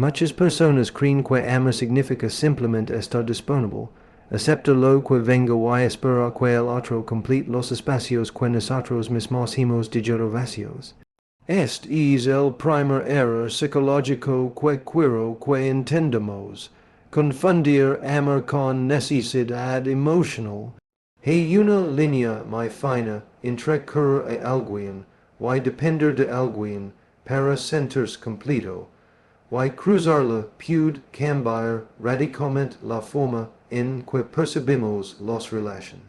Muchas personas creen que amar significa simplemente estar disponible. Acepta lo que venga y espera que el otro complete los espacios que nosotros mismos hemos dejado vacíos. Este es el primer error psicológico que quiero que entendamos. Confundir amor con necesidad emocional. Hay una línea muy fina entre querer a alguien y depender de alguien para sentirse completo, y cruzarla puede cambiar radicalmente la forma en que percibimos las relaciones.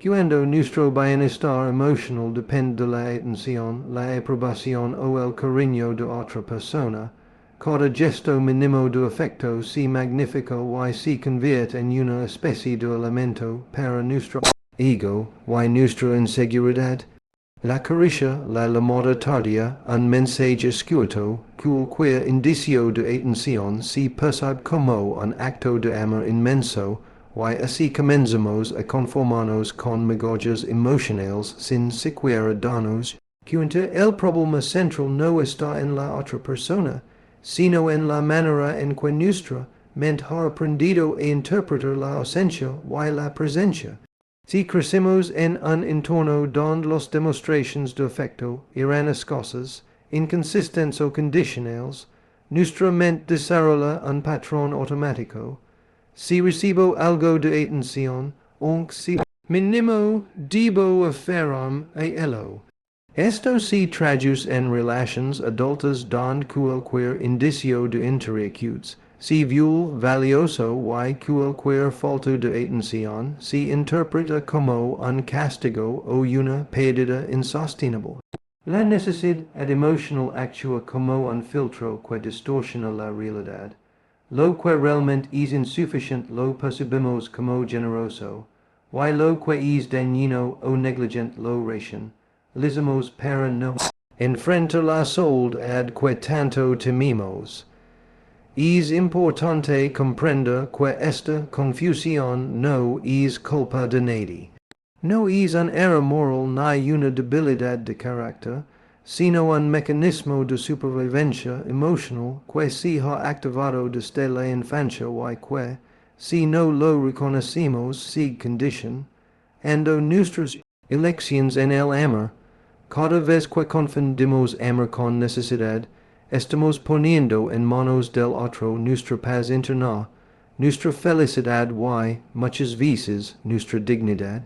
Cuando nuestro bienestar emocional depende de la atención, la aprobación o el cariño de otra persona, cada gesto mínimo de afecto se magnifica y se convierte en una especie de alimento para nuestro ego y nuestra inseguridad. La caricia, la llamada tardía, un mensaje escueto, cualquier indicio de atención se percibe como un acto de amor inmenso, y así comenzamos a conformarnos con migajas emocionales sin siquiera darnos cuenta. El problema central no está en la otra persona, sino en la manera en que nuestra mente ha aprendido a interpretar la ausencia y la presencia. Si crecemos en un entorno donde las demostraciones de afecto eran escasas, inconsistentes o condicionales, nuestra mente desarrolla un patrón automático. Si recibo algo de atención, aunque sea mínimo, debo aferrarme a ello. Esto se traduce en relaciones adultas donde cualquier indicio de interacciones se vuelve valioso y cualquier falta de atención se interpreta como un castigo o una pérdida insostenible. La necesidad emocional actúa como un filtro que distorsiona la realidad. Lo que realmente es insuficiente lo percibimos como generoso, y lo que es dañino o negligente lo racionalizamos para no enfrentar la soledad que tanto tememos. Es importante comprender que esta confusión no es culpa de nadie. No es un error moral ni una debilidad de carácter, sino un mecanismo de supervivencia emocional que se ha activado desde la infancia y que, si no lo reconocemos, se condiciona nuestras elecciones en el amor. Cada vez que confundimos amor con necesidad, estamos poniendo en manos del otro nuestra paz interna, nuestra felicidad y, muchas veces, nuestra dignidad.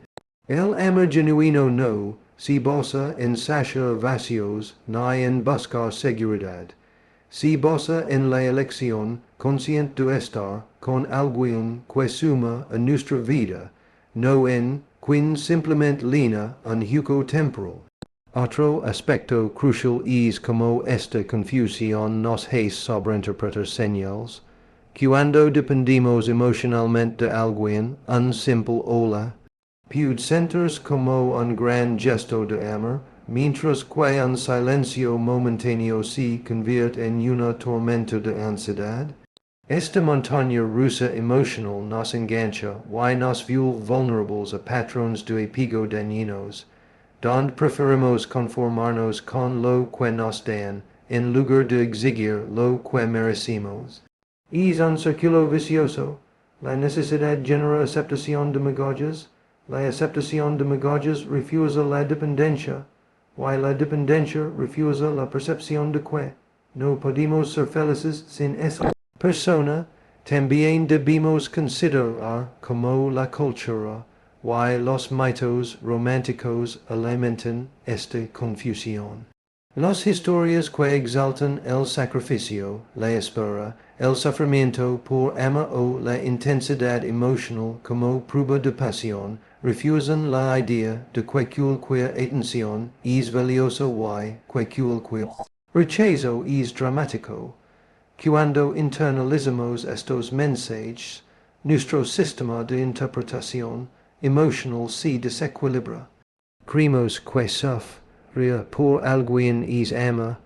El amor genuino no se basa en saciar vacíos ni en buscar seguridad. Se basa en la elección consciente de estar con alguien que suma a nuestra vida, no en quien simplemente llena un juego temporal. Otro aspecto crucial es como esta confusión nos hace sobreinterpretar señales. Cuando dependemos emocionalmente de alguien, un simple hola puede sentirse como un gran gesto de amor, mientras que un silencio momentáneo se convierte en una tormenta de ansiedad. Esta montaña rusa emocional nos engancha y nos vuelve vulnerables a patrones de apego dañinos, donde preferimos conformarnos con lo que nos dan, en lugar de exigir lo que merecemos. Es un círculo vicioso. La necesidad genera aceptación de migajas. La aceptación de migajas refusa la dependencia, y la dependencia refusa la percepción de que no podemos ser felices sin esa persona. También debemos considerar cómo la cultura y los mitos románticos alimentan esta confusión. Las historias que exaltan el sacrificio, la espera, el sufrimiento por amor o la intensidad emocional como prueba de pasión, refusan la idea de que cualquier atención es valiosa y que cualquier rechazo es dramático. Cuando internalizamos estos mensajes, nuestro sistema de interpretación emocional se desequilibra. Creemos que sufrir por alguien es amor,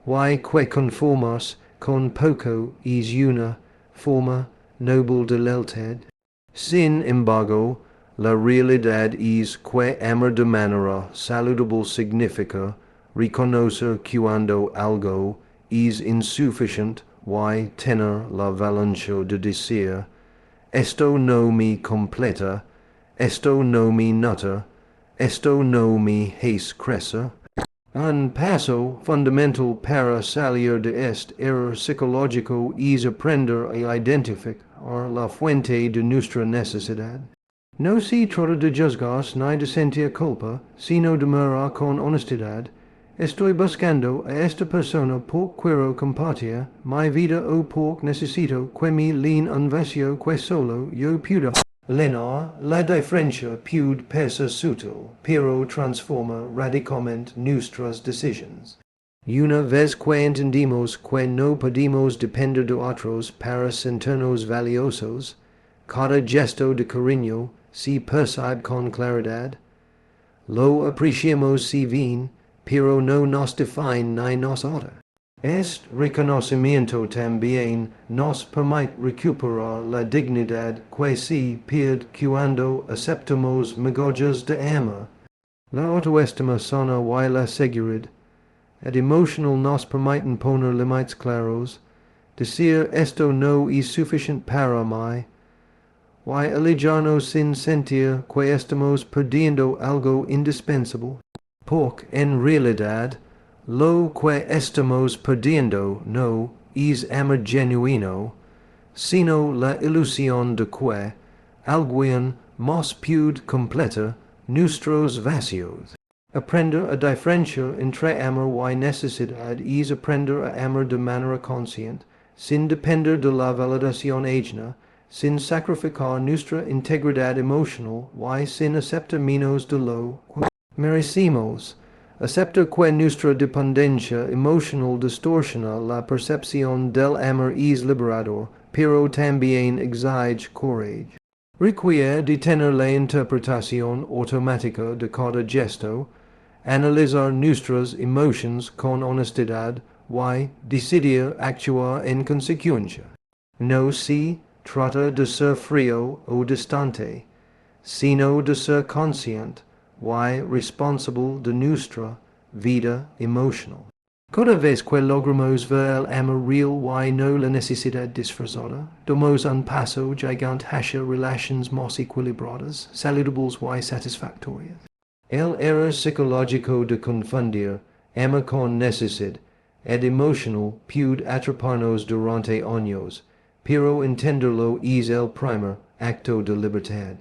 y que conformarse con poco es una forma noble de lealtad. Sin embargo, la realidad es que amar de manera saludable significa reconocer cuando algo es insuficiente y tener la valencio de decir, esto no me completa, esto no me nutre, esto no me hace crecer. Un paso fundamental para salir de este error psicológico es aprender a identificar la fuente de nuestra necesidad. No se trata de juzgar ni de sentir culpa, sino de mirar con honestidad. Estoy buscando a esta persona por quiero compartir mi vida o por necesito que me den un vacío que solo yo pueda llenar. La diferencia puede ser sutil, pero transforma radicalmente nuestras decisiones. Una vez que entendimos que no podemos depender de otros para sentirnos valiosos, cada gesto de cariño se percibe con claridad. Lo apreciamos si bien, pero no nos define ni nos ata. Este reconocimiento también nos permite recuperar la dignidad que se pierde cuando aceptamos migajas de amor. La autoestima sana y la seguridad. El emocional nos permiten poner límites claros, decir esto no es suficiente para mí, y alejarnos sin sentir que estamos perdiendo algo indispensable. Porque en realidad, lo que estamos perdiendo no es amor genuino, sino la ilusión de que alguien más puede completar nuestros vacíos. Aprender a diferenciar entre amor y necesidad es aprender a amar de manera consciente, sin depender de la validación ajena, sin sacrificar nuestra integridad emocional y sin aceptar menos de lo que merecemos. Aceptar que nuestra dependencia emocional distorsiona la percepción del amor es liberador, pero también exige coraje. Requiere de tener la interpretación automática de cada gesto, analizar nuestras emociones con honestidad y decidir actuar en consecuencia. No se trata de ser frío o distante, sino de ser consciente y responsable de nuestra vida emocional. Cada vez que logramos ver el amor real y no la necesidad disfrazada, damos un paso gigante hacia relaciones más equilibradas, saludables y satisfactorias. El error psicológico de confundir amor con necesidad ed emocional puede atraparnos durante años, pero entenderlo es el primer acto de libertad.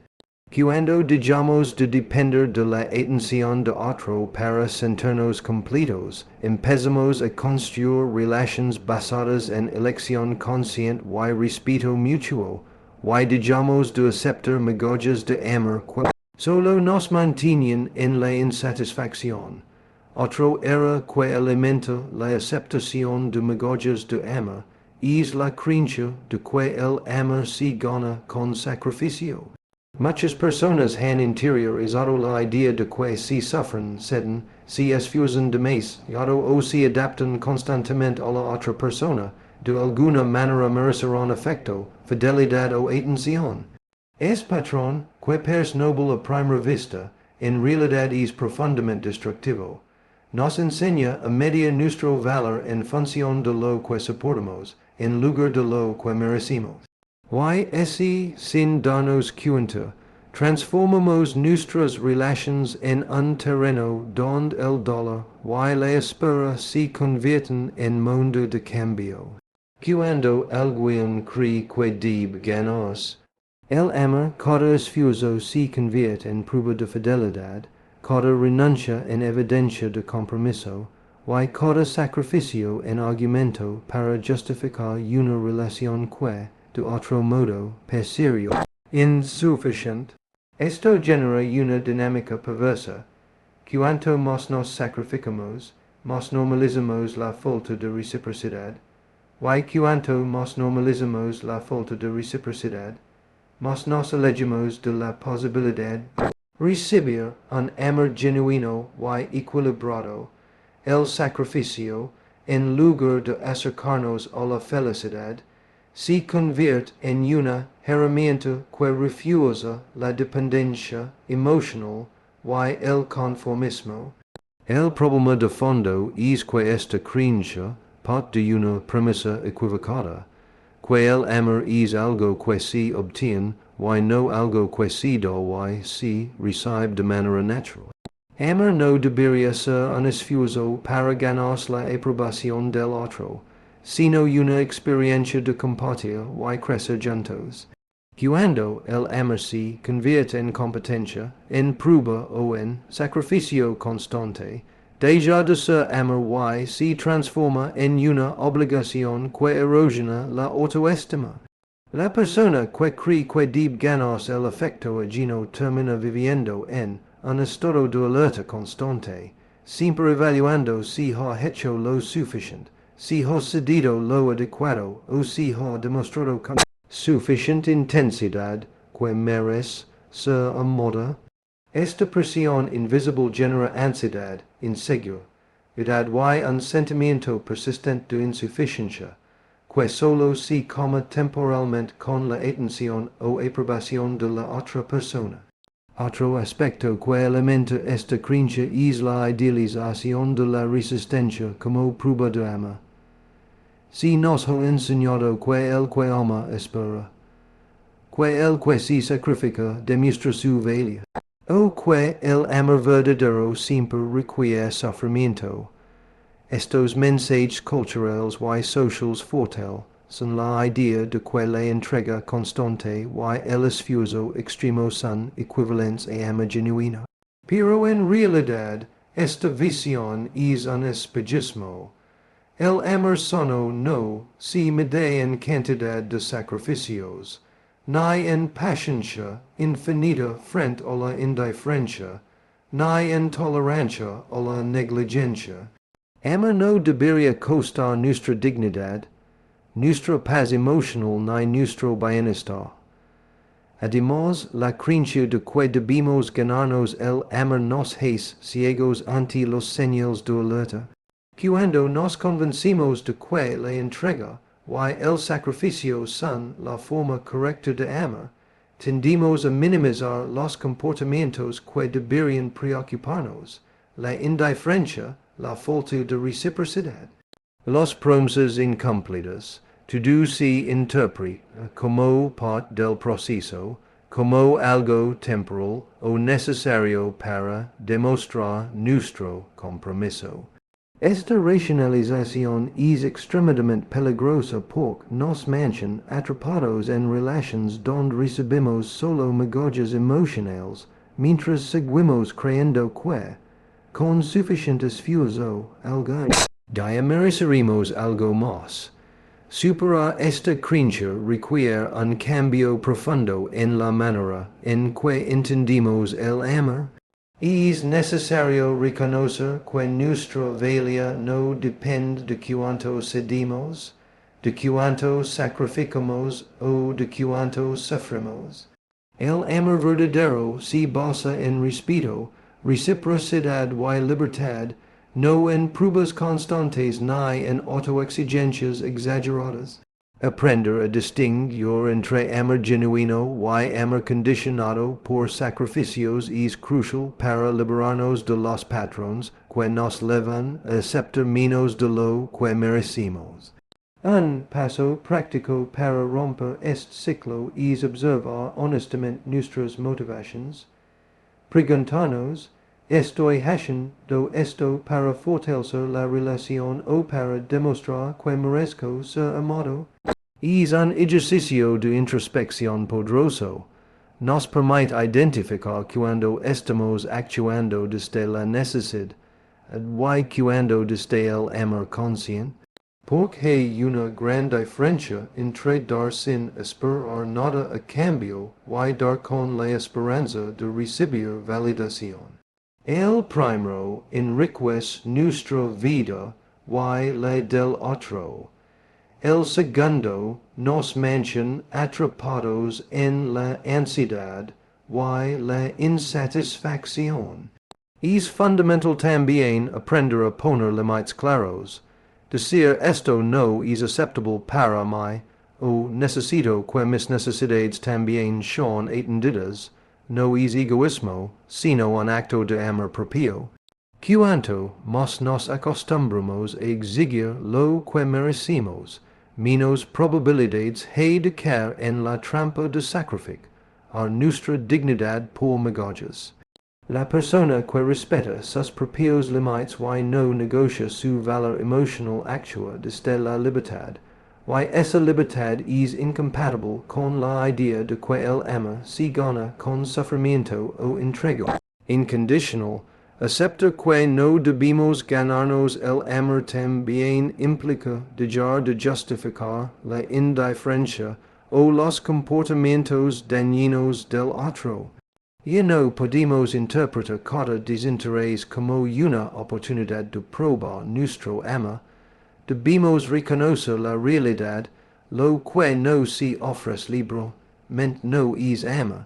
Cuando dejamos de depender de la atención de otro para sentirnos completos, empezamos a construir relaciones basadas en elección consciente y respeto mutuo, y dejamos de aceptar migajas de amor que solo nos mantienen en la insatisfacción. Otro error que alimenta la aceptación de migajas de amor es la creencia de que el amor se gana con sacrificio. Muchas personas han interiorizado la idea de que si sufren, ceden, si esfuerzan de más, o se adaptan constantemente a la otra persona, de alguna manera merecerán afecto, fidelidad o atención. Es patrón que parece noble a primera vista, en realidad es profundamente destructivo. Nos enseña a medir nuestro valor en función de lo que soportamos, en lugar de lo que merecemos. Y así, sin darnos cuenta, transformamos nuestras relaciones en un terreno donde el dolor y la espera se convierten en mundo de cambio. Cuando alguien cree que debe ganarse, el amor cada esfuerzo se convierte en prueba de fidelidad, cada renuncia en evidencia de compromiso, y cada sacrificio en argumento para justificar una relación que, de otro modo, parecería insuficiente. Esto genera una dinámica perversa. Cuanto más nos sacrificamos, más normalizamos la falta de reciprocidad, y cuanto más normalizamos la falta de reciprocidad, más nos alejamos de la posibilidad de recibir un amor genuino y equilibrado. El sacrificio, en lugar de acercarnos a la felicidad, se convierte en una herramienta que refuerza la dependencia emocional y el conformismo. El problema de fondo es que esta creencia, part de una promesa equivocada, que el amor es algo que se obtiene, y no algo que se da y se recibe de manera natural. Amor no debería ser un esfuerzo para ganarse la aprobación del otro, sino una experiencia de compartir y crecer juntos. Cuando el amor se convierte en competencia, en prueba o en sacrificio constante, deja de ser amor y se transforma en una obligación que erosiona la autoestima. La persona que cree que debe ganarse el afecto ajeno termina viviendo en un estado de alerta constante, siempre evaluando si ha hecho lo suficiente, si ha cedido lo adecuado o si ha demostrado con suficiente intensidad que merece ser amada. Esta presión invisible genera ansiedad, inseguridad y un sentimiento persistente de insuficiencia, que solo se calma temporalmente con la atención o aprobación de la otra persona. Otro aspecto que alimenta esta creencia es la idealización de la resistencia como prueba de amor. Si nos ha enseñado que el que ama espera, que el que se sacrifica demuestra su valía, o que el amor verdadero siempre requiere sufrimiento. Estos mensajes culturales y sociales fortes son la idea de que la entrega constante y el esfuerzo extremo son equivalentes a amor genuino. Pero en realidad, esta visión es un espejismo. El amor sano no se mide en cantidad de sacrificios, ni en paciencia infinita frente a la indiferencia, ni en tolerancia a la negligencia. Amor no debería costar nuestra dignidad, nuestra paz emocional ni nuestro bienestar. Además, la creencia de que debemos ganarnos el amor nos hace ciegos ante los señales de alerta. Cuando nos convencimos de que la entrega y el sacrificio son la forma correcta de amar, tendemos a minimizar los comportamientos que deberían preocuparnos, la indiferencia, la falta de reciprocidad. Las promesas incumplidas, todo se interpreta como parte del proceso, como algo temporal o necesario para demostrar nuestro compromiso. Esta racionalización es extremadamente peligrosa porque nos mantiene atrapados en relaciones donde recibimos solo migajas emocionales, mientras seguimos creyendo que, con suficiente esfuerzo, algún día mereceremos algo más. Superar esta creencia requiere un cambio profundo en la manera en que entendemos el amor. Es necesario reconocer que nuestra valía no depende de cuánto cedimos, de cuánto sacrificamos o de cuánto sufrimos. El amor verdadero se basa en respeto, reciprocidad y libertad, no en pruebas constantes ni en autoexigencias exageradas. Aprender a distinguir entre amor genuino y amor condicionado por sacrificios es crucial para liberarnos de los patrones que nos llevan a aceptar menos de lo que merecemos. Un paso práctico para romper este ciclo es observar honestamente nuestras motivaciones. Preguntarnos, ¿estoy haciendo esto para fortalecer la relación o para demostrar que merezco ser amado? Es un ejercicio de introspección poderoso. Nos permite identificar cuando estamos actuando desde la necesidad y cuando desde el amor consciente. Porque hay una gran diferencia entre dar sin esperar nada a cambio y dar con la esperanza de recibir validación. El primero enriquece nuestra vida y la del otro. El segundo nos mantiene atrapados en la ansiedad y la insatisfacción. Es fundamental también aprender a poner límites claros. Decir esto no es aceptable para mí, o necesito que mis necesidades también sean atendidas, no es egoísmo, sino un acto de amor propio. Cuanto mas nos acostumbramos a exigir lo que merecimos, menos probabilidades hay de caer en la trampa de sacrificio a nuestra dignidad por migajas. La persona que respeta sus propios límites y no negocia su valor emocional actúa desde la libertad, y esa libertad es incompatible con la idea de que él ama si gana con sufrimiento o entrega. Incondicional, aceptar que no debemos ganarnos el amor también implica dejar de justificar la indiferencia o los comportamientos dañinos del otro. Y no podemos interpretar cada desinterés como una oportunidad de probar nuestro amor. Debemos reconocer la realidad, lo que no se ofrece libremente no es amor.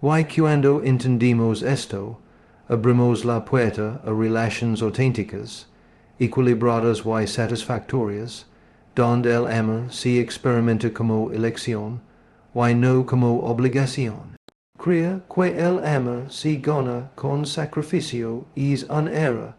Y cuando entendemos esto, abrimos la puerta a relaciones auténticas, equilibradas y satisfactorias, donde el amor se experimenta como elección, y no como obligación. Creer que el amor se gana con sacrificio es un error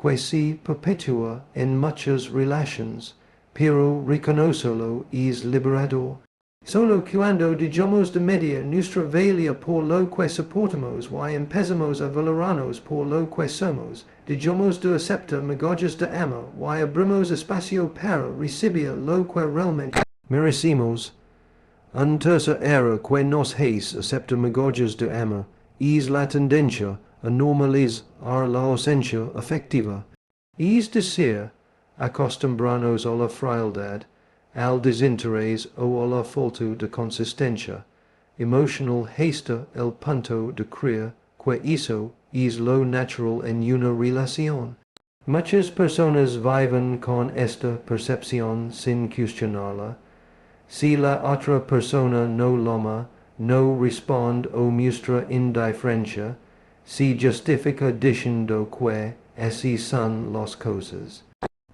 que se perpetúa en muchas relaciones, pero reconocerlo es liberador. Solo cuando dejamos de medir nuestra valía por lo que soportamos y empezamos a valorarnos por lo que somos, dejamos de aceptar migajas de amor y abrimos espacio para recibir lo que realmente merecimos. Un tercer error que nos hace aceptar migajas de amor es la tendencia a normalizar la ausencia afectiva. Es decir, acostumbrarnos a la frialdad, al desinterés o a la falta de consistencia. Emocional hasta el punto de creer que eso es lo natural en una relación. Muchas personas viven con esta percepción sin cuestionarla. Si la otra persona no llama, no responde o muestra indiferencia, se justifica diciendo que así son las cosas.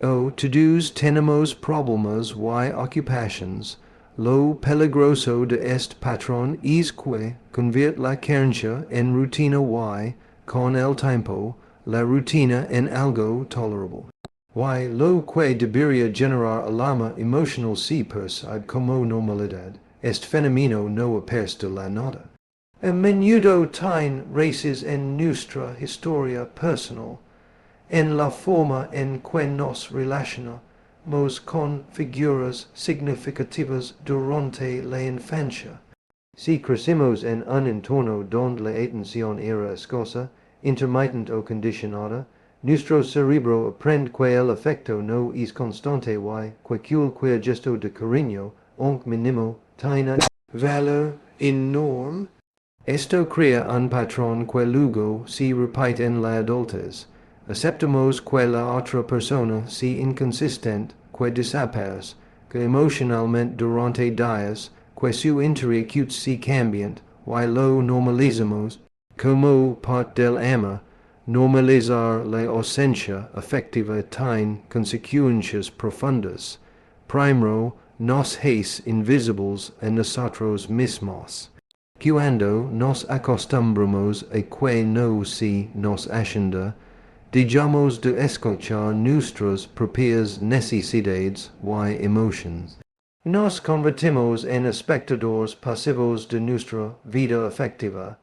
O todos tenemos problemas y ocupaciones. Lo peligroso de este patrón es que convierte la querencia en rutina y, con el tiempo, la rutina en algo tolerable. Y lo que debería generar alarma emocional se percibe como normalidad. Este fenómeno no aparece de la nada. A menudo tiene raíces en nuestra historia personal, en la forma en que nos relacionamos con figuras significativas durante la infancia. Si crecimos en un entorno donde la atención era escasa, intermitente o condicionada, nuestro cerebro aprende que el afecto no es constante y que cualquier gesto de cariño, aunque mínimo, tiene valor enorme. Esto crea un patrón que luego se repite en la adultez. Aceptamos que la otra persona sea inconsistente, que desaparece, que emocionalmente durante días, que su interacción sea cambiante, y lo normalizamos como parte del amor. Normalizar la ausencia afectiva tiene consecuencias profundas. Primero, nos hace invisibles a nosotros mismos. Cuando nos acostumbramos a que no se nos atienda, dejamos de escuchar nuestras propias necesidades y emociones. Nos convertimos en espectadores pasivos de nuestra vida afectiva,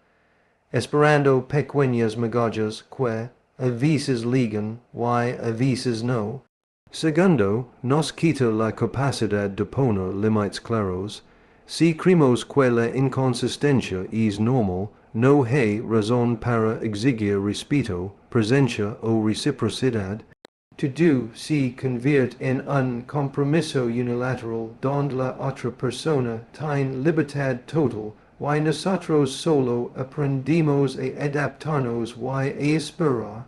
esperando pequeñas migajas que a veces llegan y a veces no. Segundo, nos quita la capacidad de poner límites claros. Si creemos que la inconsistencia es normal, no hay razón para exigir respeto, presencia o reciprocidad. Todo se convierte en un compromiso unilateral donde la otra persona tiene libertad total y nosotros solo aprendemos a adaptarnos y a esperar.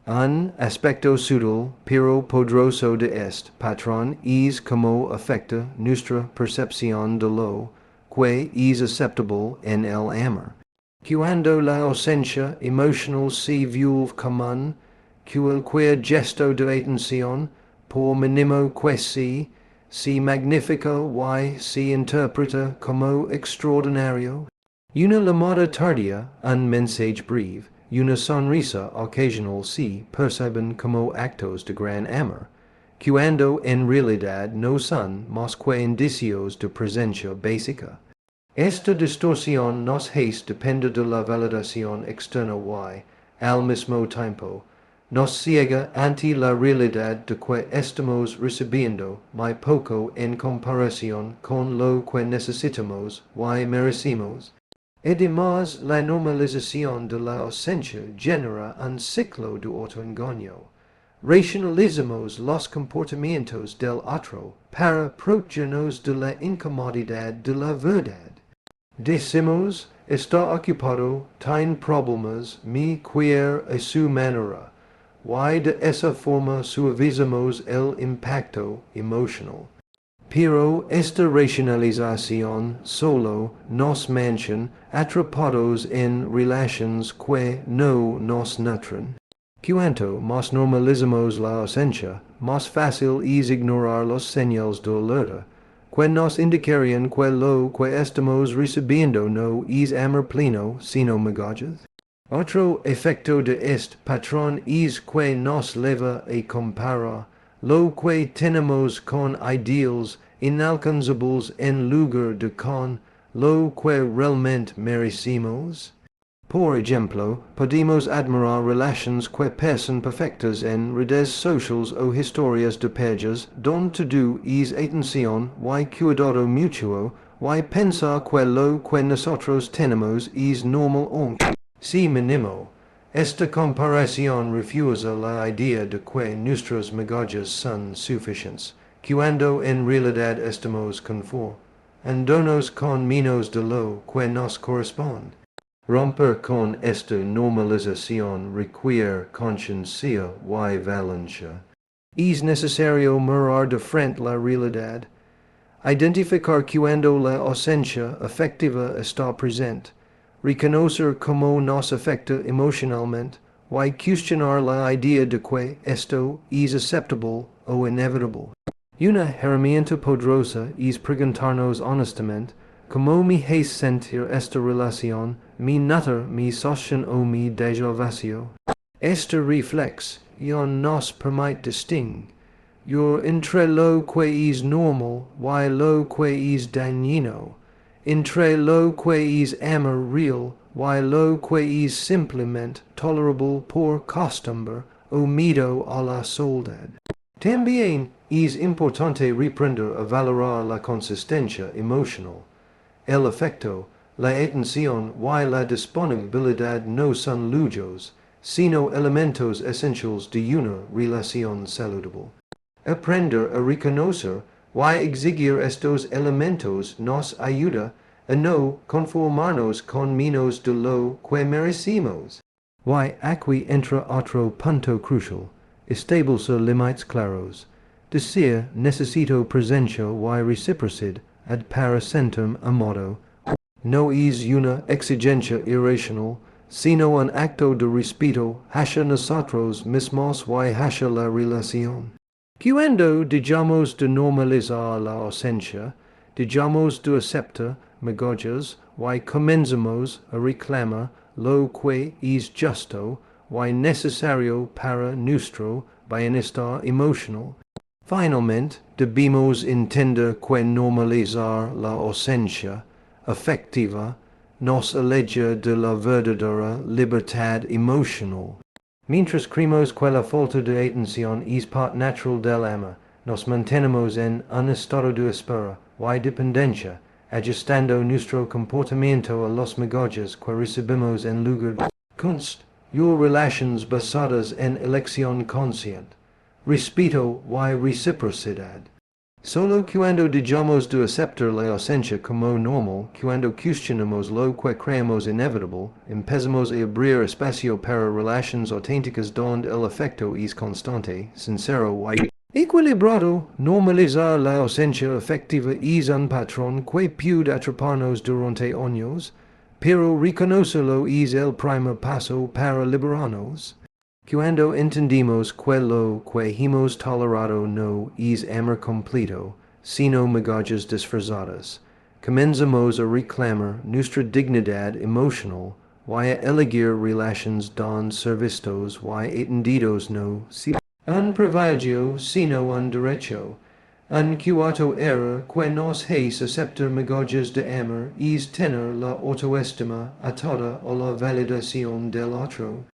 Un aspecto sutil pero poderoso de este patrón es como afecta nuestra percepción de lo que es aceptable en el amor. Cuando la ausencia emocional se vuelve común, cualquier gesto de atención, por mínimo que sea, se magnifica y se interpreta como extraordinario. Una llamada tardía, un mensaje breve, una sonrisa occasional si perciben como actos de gran amor, cuando en realidad no son más que indicios de presencia básica. Esta distorsión nos hace depender de la validación externa y, al mismo tiempo, nos ciega ante la realidad de que estamos recibiendo muy poco en comparación con lo que necesitamos y merecemos. Además, la normalización de la ausencia genera un ciclo de autoengaño. Racionalizamos los comportamientos del otro para protegernos de la incomodidad de la verdad. Decimos, está ocupado, tiene problemas, me quiere a su manera, y de esa forma suavizamos el impacto emocional. Pero esta racionalización solo nos mantiene atrapados en relaciones que no nos nutren. Cuanto más normalizamos la ausencia, más fácil es ignorar los señales de alerta, que nos indicarían que lo que estamos recibiendo no es amor pleno, sino migajas. Otro efecto de este patrón es que nos lleva a comparar lo que tenemos con ideales inalcanzables en lugar de con lo que realmente merecemos. Por ejemplo, podemos admirar relaciones que parecen perfectas en redes sociales o historias de parejas donde todo es atención y cuidado mutuo y pensar que lo que nosotros tenemos es normal aunque si mínimo. Esta comparación refuerza la idea de que nuestras migajas son suficientes, cuando en realidad estamos conformándonos con menos de lo que nos corresponde. Romper con esta normalización requiere conciencia y valencia. Es necesario mirar de frente la realidad, identificar cuando la ausencia afectiva está presente, reconocer cómo nos afecta emocionalmente, y cuestionar la idea de que esto es aceptable o inevitable. Una herramienta poderosa es preguntarnos honestamente cómo me hace sentir esta relación, me nutre, me sostiene o me deja vacío. Esta reflexión nos permite distinguir entre lo que es normal y lo que es dañino, entre lo que es amor real y lo que es simplemente tolerable por costumbre o miedo a la soledad. También es importante reprender a valorar la consistencia emocional. El afecto, la atención y la disponibilidad no son lujos, sino elementos esenciales de una relación saludable. Aprender a reconocer y exigir estos elementos nos ayuda a no conformarnos con menos de lo que merecemos. Y aquí entra otro punto crucial, establecer límites claros. Decir necesito presencia y reciprocidad para sentirme amado no es una exigencia irracional, sino un acto de respeto hacia nosotros mismos y hacia la relación. Cuando dejamos de normalizar la ausencia, dejamos de aceptar migajas y comenzamos a reclamar lo que es justo y necesario para nuestro bienestar emocional. Finalmente, debemos entender que normalizar la ausencia afectiva nos aleja de la verdadera libertad emocional. Mientras creemos que la falta de atención es parte natural del amor, nos mantenemos en un estado de espera y dependencia, ajustando nuestro comportamiento a los migajas que recibimos en lugar de construir relaciones basadas en elección consciente, respeto y reciprocidad. Solo cuando dejamos de aceptar la ausencia como normal, cuando cuestionamos lo que creemos inevitable, empezamos a abrir espacio para relaciones auténticas donde el afecto es constante, sincero y equilibrado. Normalizar la ausencia afectiva es un patrón que puede atraparnos durante años, pero reconocerlo es el primer paso para liberarnos. Cuando entendimos que lo que hemos tolerado no es amor completo, sino migajas disfrazadas, comenzamos a reclamar nuestra dignidad emocional why elegir relations don servistos, why etendidos no, si un privilegio sino un derecho, un cuato era que nos hace aceptar migajas de amor, es tener la autoestima atada a la validación del otro.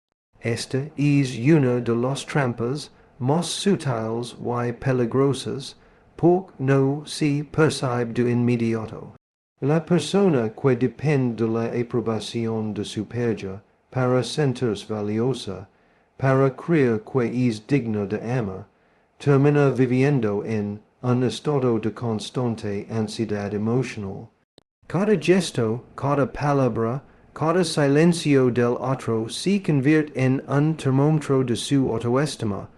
Esta es una de las trampas más sutiles y peligrosas, porque no se percibe de inmediato. La persona que depende de la aprobación de su pareja para sentirse valiosa, para creer que es digna de amor, termina viviendo en un estado de constante ansiedad emocional. Cada gesto, cada palabra, cada silencio del otro se convierte en un termómetro de su autoestima,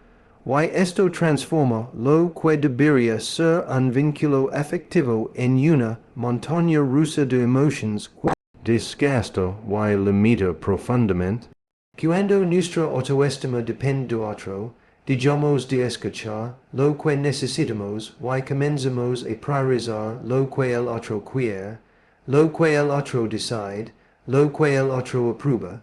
y esto transforma lo que debería ser un vínculo afectivo en una montaña rusa de emociones que desgasta y limita profundamente. Cuando nuestra autoestima depende de otro, dejamos de escuchar lo que necesitamos y comenzamos a priorizar lo que el otro quiere, lo que el otro decide, lo que el otro aprueba.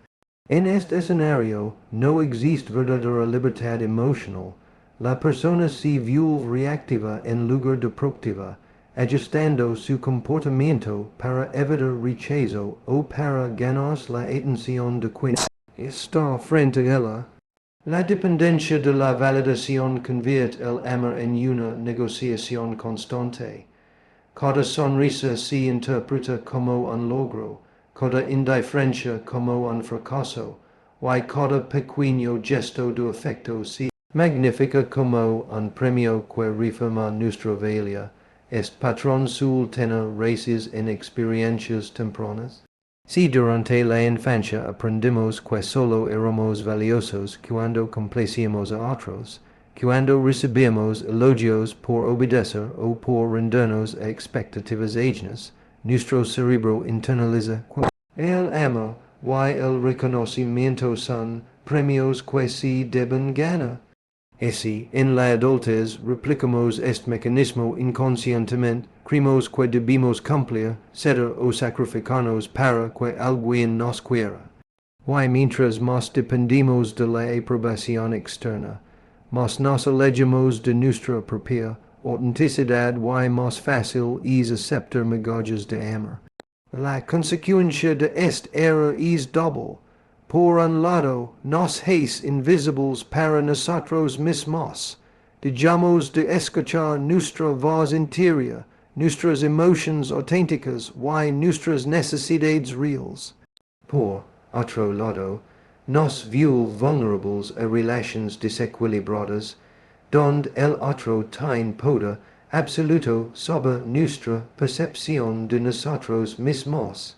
En este escenario no existe verdadera libertad emocional. La persona se vuelve reactiva en lugar de proactiva, ajustando su comportamiento para evitar rechazo o para ganarse la atención de quien está frente a ella. La dependencia de la validación convierte el amor en una negociación constante. Cada sonrisa se interpreta como un logro, cada indiferencia como un fracaso, y cada pequeño gesto de afecto se magnifica como un premio que reafirma nuestra valía. Este patrón suele tener raíces en experiencias tempranas. Si durante la infancia aprendimos que solo éramos valiosos cuando complacíamos a otros, cuando recibíamos elogios por obedecer o por rendirnos a expectativas ajenas, nuestro cerebro internaliza el amor y el reconocimiento son premios que se deben ganar. Así, en la adultez replicamos este mecanismo inconscientemente, creemos que debemos cumplir, ceder o sacrificarnos para que alguien nos quiera. Y mientras más dependemos de la aprobación externa, más nos alejamos de nuestra propia autenticidad y más fácil es aceptar migajas de amor. La consecuencia de este error es doble. Por un lado, nos hace invisibles para nosotros mismos. Dejamos de escuchar nuestra voz interior, nuestras emociones auténticas y nuestras necesidades reales. Por otro lado, nos vuelve vulnerables a relaciones desequilibradas, donde el otro tiene poder absoluto sobre nuestra percepción de nosotros mismos.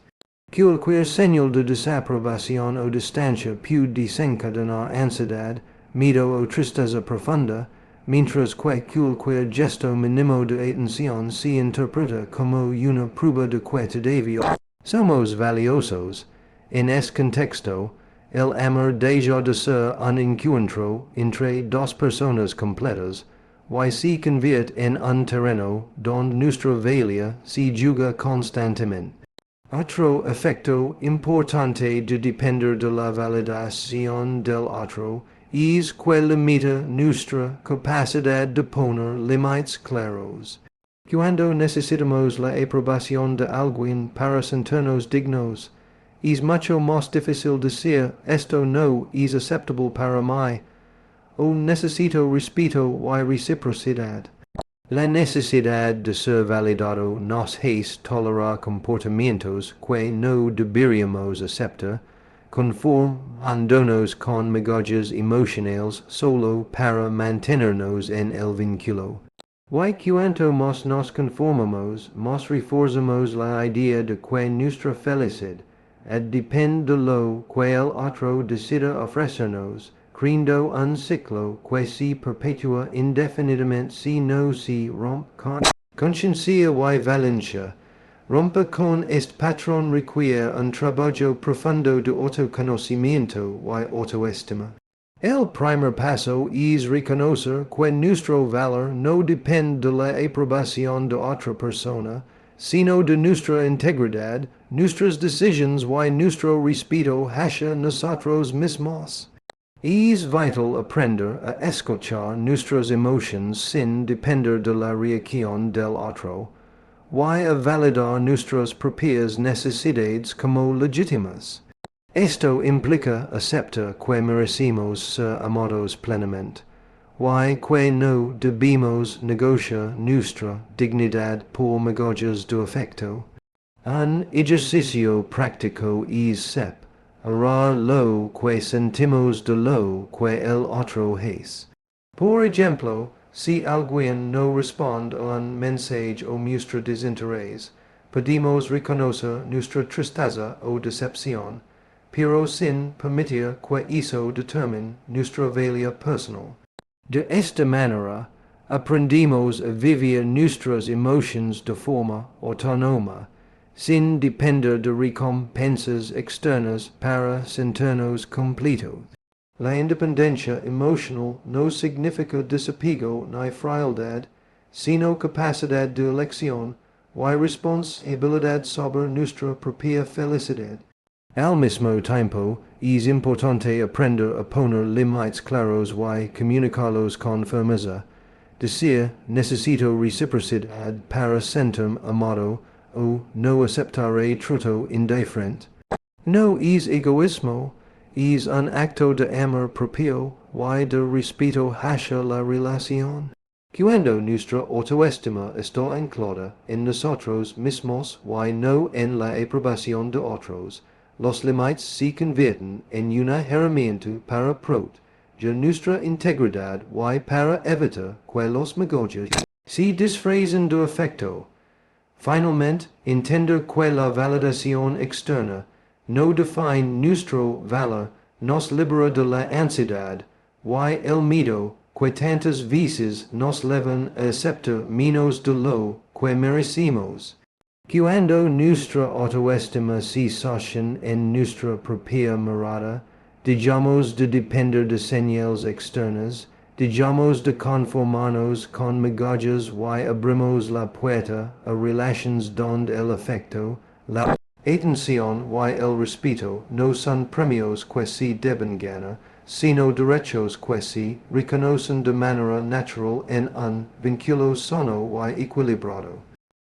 Cualquier señal de desaprobación o distancia puede desencadenar ansiedad, miedo o tristeza profunda, mientras que cualquier gesto mínimo de atención se interpreta como una prueba de que todavía somos valiosos. En este contexto, el amor deja de ser un encuentro entre dos personas completas, y se convierte en un terreno donde nuestra valía se juzga constantemente. Otro efecto importante de depender de la validación del otro es que limita nuestra capacidad de poner límites claros. Cuando necesitamos la aprobación de alguien para sentirnos dignos, es mucho más difícil decir esto no es aceptable para mí, o necesito respeto y reciprocidad. La necesidad de ser validado nos hace tolerar comportamientos que no deberíamos aceptar, conformándonos con migajas emocionales solo para mantenernos en el vínculo. Y cuanto más nos conformamos, más reforzamos la idea de que nuestra felicidad depende de lo que el otro decida ofrecernos, creando un ciclo que se perpetúa indefinidamente si no se rompe con conciencia y valencia. Romper con este patrón requiere un trabajo profundo de autoconocimiento y autoestima. El primer paso es reconocer que nuestro valor no depende de la aprobación de otra persona, sino de nuestra integridad, nuestras decisions y nuestro respeto hacia nosotros mismos. Es vital aprender a escuchar nuestras emotions sin depender de la reacción del otro, y a validar nuestras propias necesidades como legítimas. Esto implica aceptar que merecemos ser amados plenamente, y que no debemos negociar nuestra dignidad por migajas de afecto. Un ejercicio práctico es separar lo que sentimos de lo que el otro es. Por ejemplo, si alguien no responde a un mensaje o muestra desinterés, podemos reconocer nuestra tristeza o decepción, pero sin permitir que eso determine nuestra valía personal. De esta manera, aprendemos a vivir nuestras emociones de forma autónoma, sin depender de recompensas externas para sentirnos completos. La independencia emocional no significa desapego ni frialdad, sino capacidad de elección y responsabilidad sobre nuestra propia felicidad. Al mismo tiempo, es importante aprender a poner límites claros y comunicarlos con firmeza. Decir, necesito reciprocidad para sentirme amado, o no aceptaré trato indiferente. No es egoísmo, es un acto de amor propio y de respeto hacia la relación. Cuando nuestra autoestima está anclada en nosotros mismos y no en la aprobación de otros, los límites se convierten en una herramienta para proteger nuestra integridad y para evitar que los migajas se disfracen de afecto. Finalmente, entender que la validación externa no define nuestro valor nos libera de la ansiedad y el miedo que tantas veces nos llevan a aceptar menos de lo que merecemos. Cuando nuestra autoestima se sostiene en nuestra propia mirada, dejamos de depender de señales externas, dejamos de conformarnos con migajas y abrimos la puerta a relaciones donde el afecto, la atención y el respeto no son premios que se deben ganar, sino derechos que se reconocen de manera natural en un vínculo sano y equilibrado.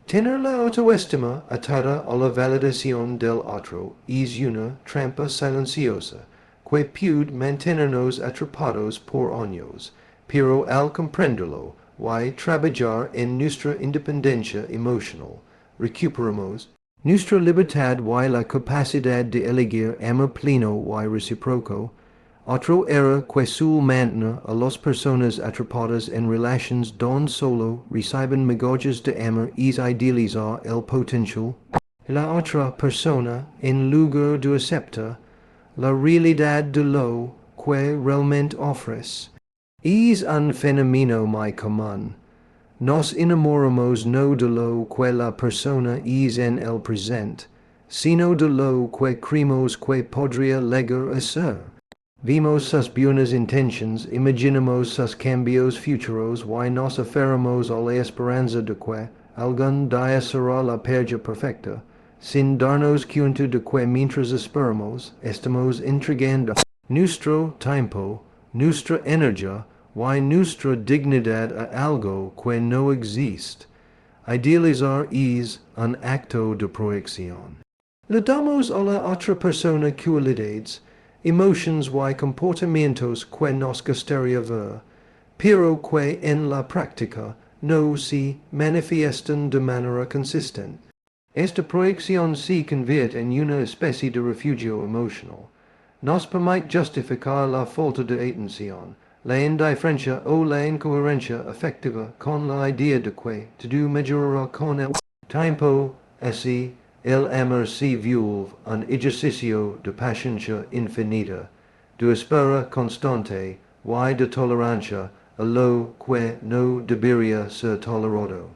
Tener la autoestima atada a la validación del otro es una trampa silenciosa que puede mantenernos atrapados por años, pero al comprenderlo y trabajar en nuestra independencia emocional, recuperamos nuestra libertad y la capacidad de elegir amor pleno y recíproco. Otro error que suele mantener a las personas atrapadas en relaciones donde solo reciben migajas de amor es idealizar el potencial de la otra persona en lugar de aceptar la realidad de lo que realmente ofrece. Es un fenómeno muy común. Nos enamoramos no de lo que la persona es en el presente, sino de lo que creemos que podría llegar a ser. Vimos sus buenas intenciones, imaginamos sus cambios futuros y nos aferramos a la esperanza de que algún día será la pareja perfecta, sin darnos cuenta de que mientras esperamos, estamos entregando nuestro tiempo, nuestra energía y nuestra dignidad a algo que no existe. Idealizar es un acto de proyección. Le damos a la otra persona cualidades, emotions y comportamientos que nos gustaría ver, pero que en la práctica no se manifiestan de manera consistente. Esta proyección se convierte en una especie de refugio emocional. Nos permite justificar la falta de atención, la indiferencia o la incoherencia afectiva con la idea de que todo mejorará con el tiempo. Así, el amor se vuelve un ejercicio de paciencia infinita, de espera constante y de tolerancia a lo que no debería ser tolerado.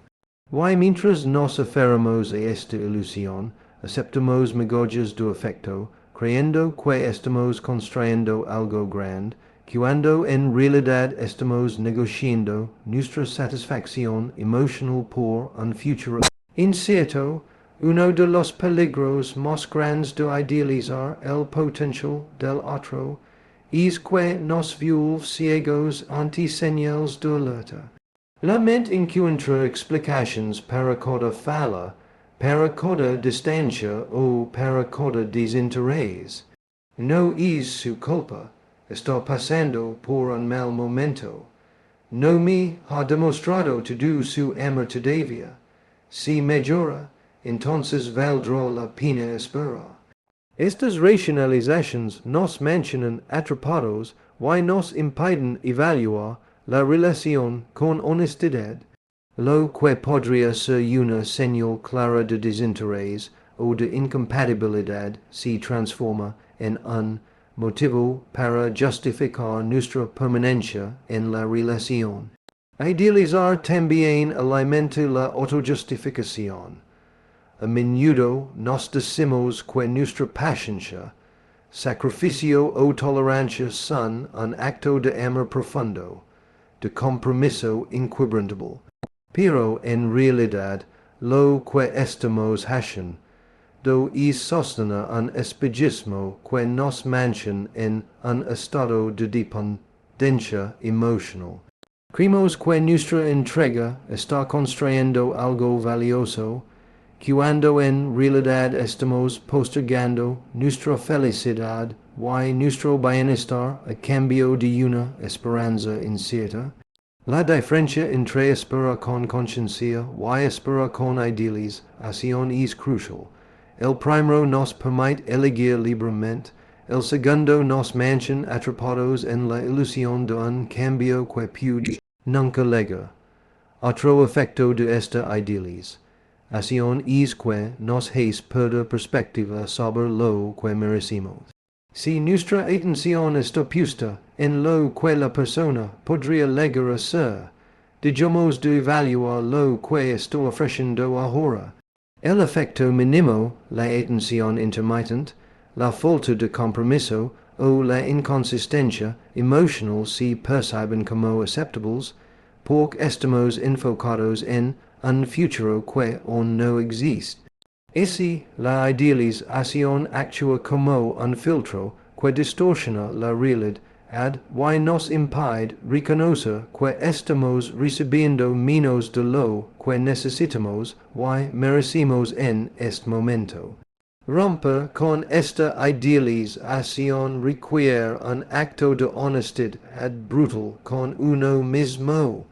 Y mientras nos aferramos a esta ilusión, aceptamos migajas de afecto, creyendo que estamos construyendo algo grande, cuando en realidad estamos negociando nuestra satisfacción emocional por un futuro. Incierto, uno de los peligros más grandes de idealizar el potencial del otro es que nos vuelve ciegos ante señales de alerta. La mente encuentra explicaciones para cada falla, para cada distancia o para cada desinterés. No es su culpa, está pasando por un mal momento. No me ha demostrado todo su amor todavía. Si mejora, entonces valdrá la pena esperar. Estas racionalizaciones nos mantienen atrapados y nos impiden evaluar la relación con honestidad, lo que podría ser una señal clara de desinterés o de incompatibilidad se transforma en un motivo para justificar nuestra permanencia en la relación. Idealizar también alimenta la autojustificación. A menudo nos decimos que nuestra paciencia, sacrificio o tolerancia son un acto de amor profundo, de compromiso inquebrantable. Pero en realidad lo que estamos haciendo es sostener un espejismo que nos mantiene en un estado de dependencia emocional. Creemos que nuestra entrega está construyendo algo valioso, cuando en realidad estamos postergando nuestra felicidad y nuestro bienestar a cambio de una esperanza incierta. La diferencia entre esperar con conciencia y esperar con idealización es crucial. El primero nos permite elegir libremente, el segundo nos mantiene atrapados en la ilusión de un cambio que puede nunca llegar. Otro efecto de esta idealización es que nos hace perder perspectiva sobre lo que merecemos. Si nuestra atención está puesta en lo que la persona podría llegar a ser, dejamos de evaluar lo que está ofreciendo ahora. El efecto mínimo, la atención intermitente, la falta de compromiso o la inconsistencia emocional se perciben como aceptables porque estamos enfocados en un futuro que aún no existe. Así, la idealización actúa como un filtro que distorsiona la realidad y nos impide reconocer que estamos recibiendo menos de lo que necesitamos y merecemos en este momento. Romper con esta idealización requiere un acto de honestidad brutal con uno mismo.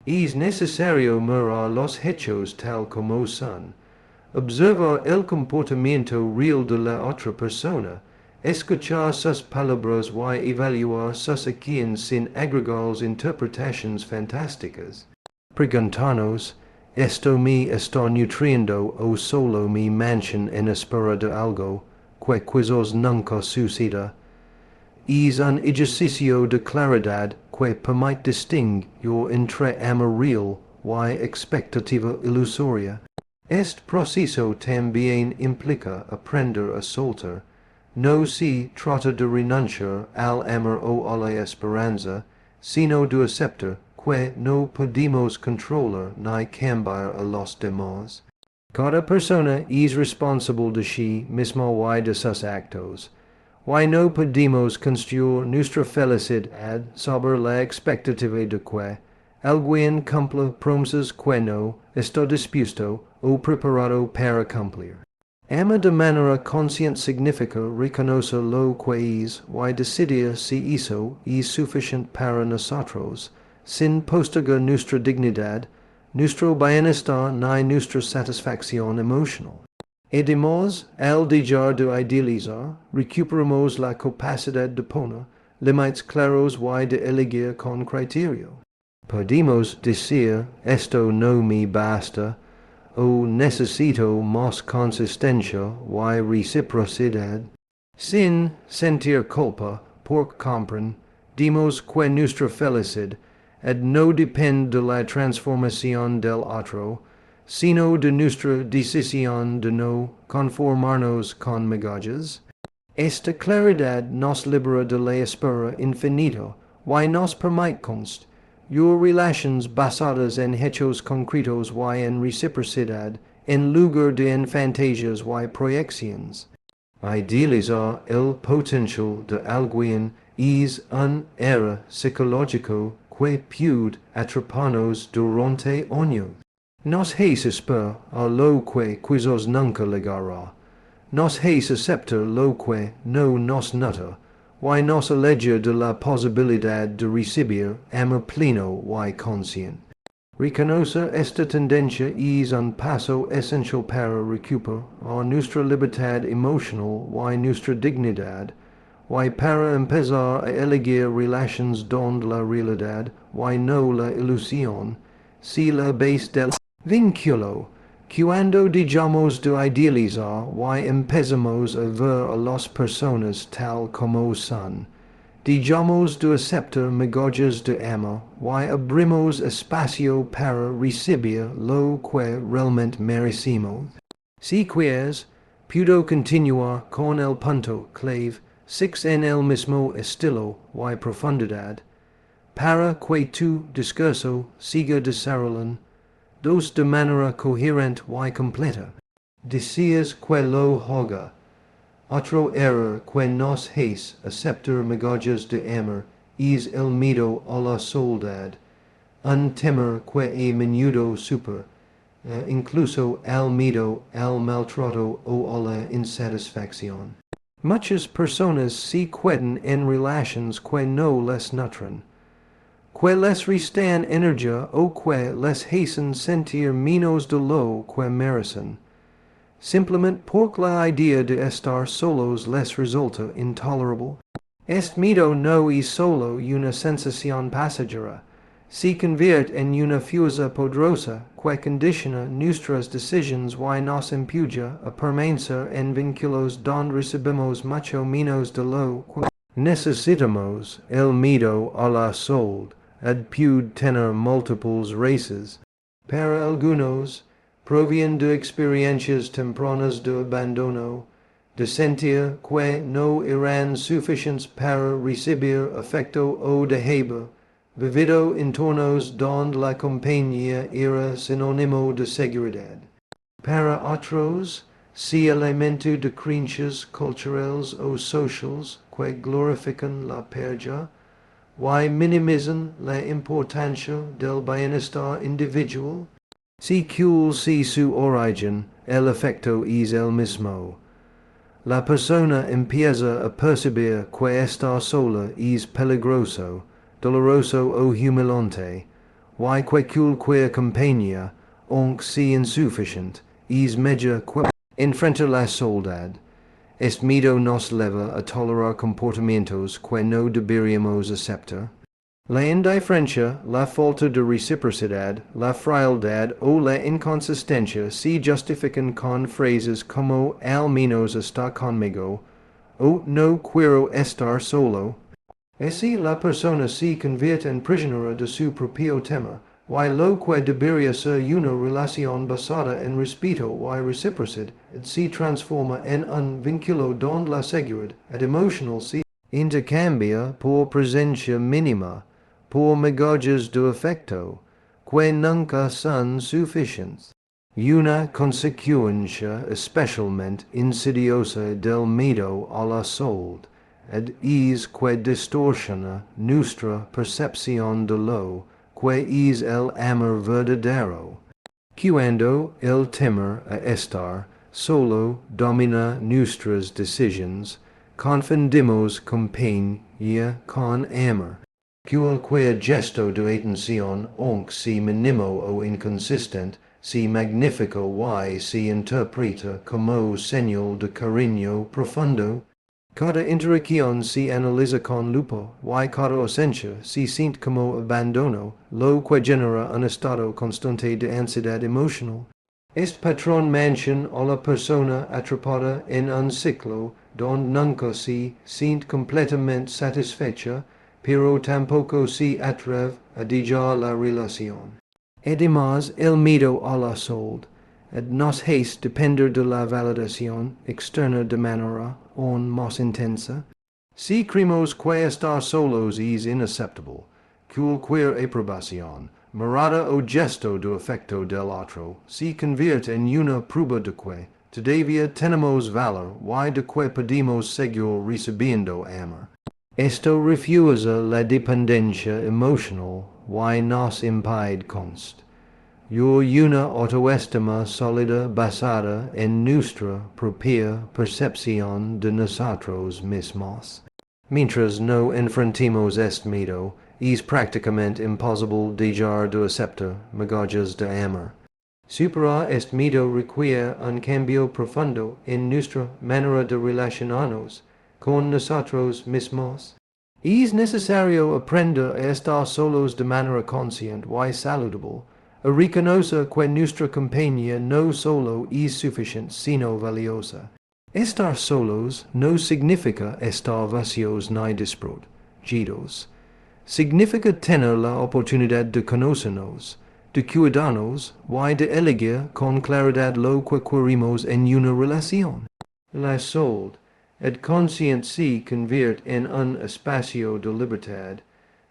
Es necesario mirar los hechos tal como son. Observar el comportamiento real de la otra persona, escuchar sus palabras y evaluar sus acciones sin agregar interpretaciones fantásticas. Preguntarnos, ¿esto me está nutriendo o solo me mantiene en espera de algo que quizás nunca suceda? Es un ejercicio de claridad que permite distinguir entre amor real y expectativa ilusoria. Este proceso también implica aprender a soltar. No se trata de renunciar al amor o a la esperanza, sino de aceptar que no podemos controlar ni cambiar a los demás. Cada persona es responsable de sí misma y de sus actos. Y no podemos construir nuestra felicidad sobre la expectativa de que alguien cumpla promesas que no está dispuesto o preparado para cumplir. Amar de manera consciente significa reconocer lo que es y decidir si eso es suficiente para nosotros, sin postergar nuestra dignidad, nuestro bienestar ni nuestra satisfacción emocional. Además, al dejar de idealizar, recuperamos la capacidad de poner límites claros y de elegir con criterio. Podemos decir, esto no me basta, o necesito más consistencia y reciprocidad, sin sentir culpa porque comprendemos que nuestra felicidad no depende de la transformación del otro, sino de nuestra decisión de no conformarnos con migajas. Esta claridad nos libera de la espera infinita y nos permite construir relaciones basadas en hechos concretos y en reciprocidad en lugar de en fantasias y proyecciones. Idealizar el potencial de alguien es un error psicológico que puede atraparnos durante años. Nos hace esperar a lo que quizás nunca llegará. Nos hace aceptar lo que no nos nota, y nos aleja de la posibilidad de recibir amor pleno y consciente. Reconocer esta tendencia es un paso esencial para recuperar nuestra libertad emocional y nuestra dignidad, y para empezar a elegir relaciones donde la realidad y no la ilusión si la base del vínculo. Cuando dejamos de idealizar y empezamos a ver a las personas tal como son, dejamos de aceptar migajas de amor y abrimos espacio para recibir lo que realmente merecemos. Si quieres, puedo continuar con el punto clave 6 en el mismo estilo y profundidad, para que tu discurso siga desarrollando de manera coherente y completa. Deseas que lo haga. Otro error que nos hace aceptar migajas de amor es el miedo a la soledad, un temor que a menudo supera, incluso al miedo al maltrato o a la insatisfacción. Muchas personas se quedan en relaciones que no les nutren, que les restan energía o que les hacen sentir menos de lo que merecen, simplemente porque la idea de estar solos les resulta intolerable. Este miedo no es solo una sensación pasajera, se convierte en una fuerza poderosa que condiciona nuestras decisiones y nos empuja a permanecer en vínculos donde recibimos mucho menos de lo que necesitamos. El miedo a la soledad puede tener múltiples raíces. Para algunos, proviene de experiencias tempranas de abandono, de sentir que no eran suficientes para recibir afecto o de haber vivido entornos donde la compañía era sinónimo de seguridad. Para otros, se alimenta de creencias culturales o sociales que glorifican la pérdida y minimizan la importancia del bienestar individual. Si cual sea su origen, el efecto es el mismo. La persona empieza a percibir que estar sola es peligroso, doloroso o humillante, y que cualquier compañía, aunque sea insuficiente, es mejor que enfrentar la soledad. Este miedo nos lleva a tolerar comportamientos que no deberíamos aceptar. La indiferencia, la falta de reciprocidad, la frialdad o la inconsistencia se justifican con frases como al menos está conmigo o no quiero estar solo. Así la persona se convierte en prisionera de su propio tema, y lo que debería ser una relación basada en respeto y reciprocidad se transforma en un vínculo donde la seguridad emocional se intercambia por presencia mínima, por migajas de afecto, que nunca son suficientes. Una consecuencia especialmente insidiosa del miedo a la soledad es que distorsiona nuestra percepción de lo que es el amor verdadero. Cuando el temor a estar solo domina nuestras decisiones, confundimos compañía con amor. Cualquier gesto de atención, aunque sea mínimo o inconsistente, se magnifica y se interpreta como señal de cariño profundo. Cada interacción se analiza con lupa y cada ausencia se siente como abandono, lo que genera un estado constante de ansiedad emocional. Este patrón mantiene a la persona atrapada en un ciclo donde nunca se siente completamente satisfecha, pero tampoco se atreve a dejar la relación. Además, el miedo a la soledad nos hace depender de la validación externa de manera aún más intensa. Si creemos que estar solos es inaceptable, cualquier aprobación, Mirada o gesto do afecto del otro, si convierte en una prueba de que, todavía tenemos valor, y de que podemos seguir recibiendo amor. Esto refusa la dependencia emocional, y nos impide const. Una autoestima sólida basada en nuestra propia percepción de nosotros mismos. Mientras no enfrentemos este miedo, es prácticamente imposible dejar de aceptar migajas de amor. Superar este miedo requiere un cambio profundo en nuestra manera de relacionarnos con nosotros mismos. Es necesario aprender a estar solos de manera consciente y saludable, a reconocer que nuestra compañía no solo es suficiente, sino valiosa. Estar solos no significa estar vacíos ni desprotegidos. Significa tener la oportunidad de conocernos, de cuidarnos y de elegir con claridad lo que queremos en una relación. La soledad consciente se convierte en un espacio de libertad,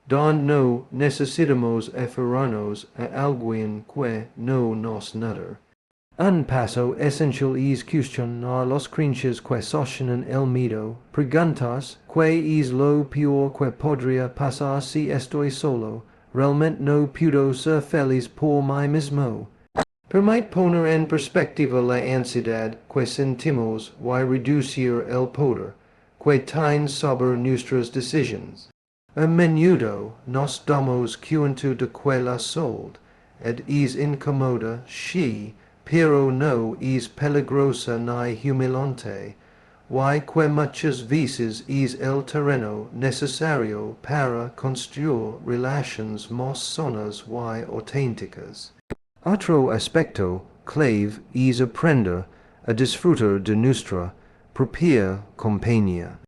donde no necesitamos aferrarnos a alguien que no nos nutre. Un paso esencial es cuestionar las creencias que sostienen el miedo, preguntarse qué es lo peor que podría pasar si estoy solo, realmente no puedo ser feliz por mí mismo. Permite poner en perspectiva la ansiedad que sentimos y reducir el poder que tiene sobre nuestras decisiones. A menudo nos damos cuenta de que la soledad es incómoda, sí, pero no es peligrosa ni humillante, y que muchas veces es el terreno necesario para construir relaciones más sanas y auténticas. Otro aspecto clave es aprender a disfrutar de nuestra propia compañía.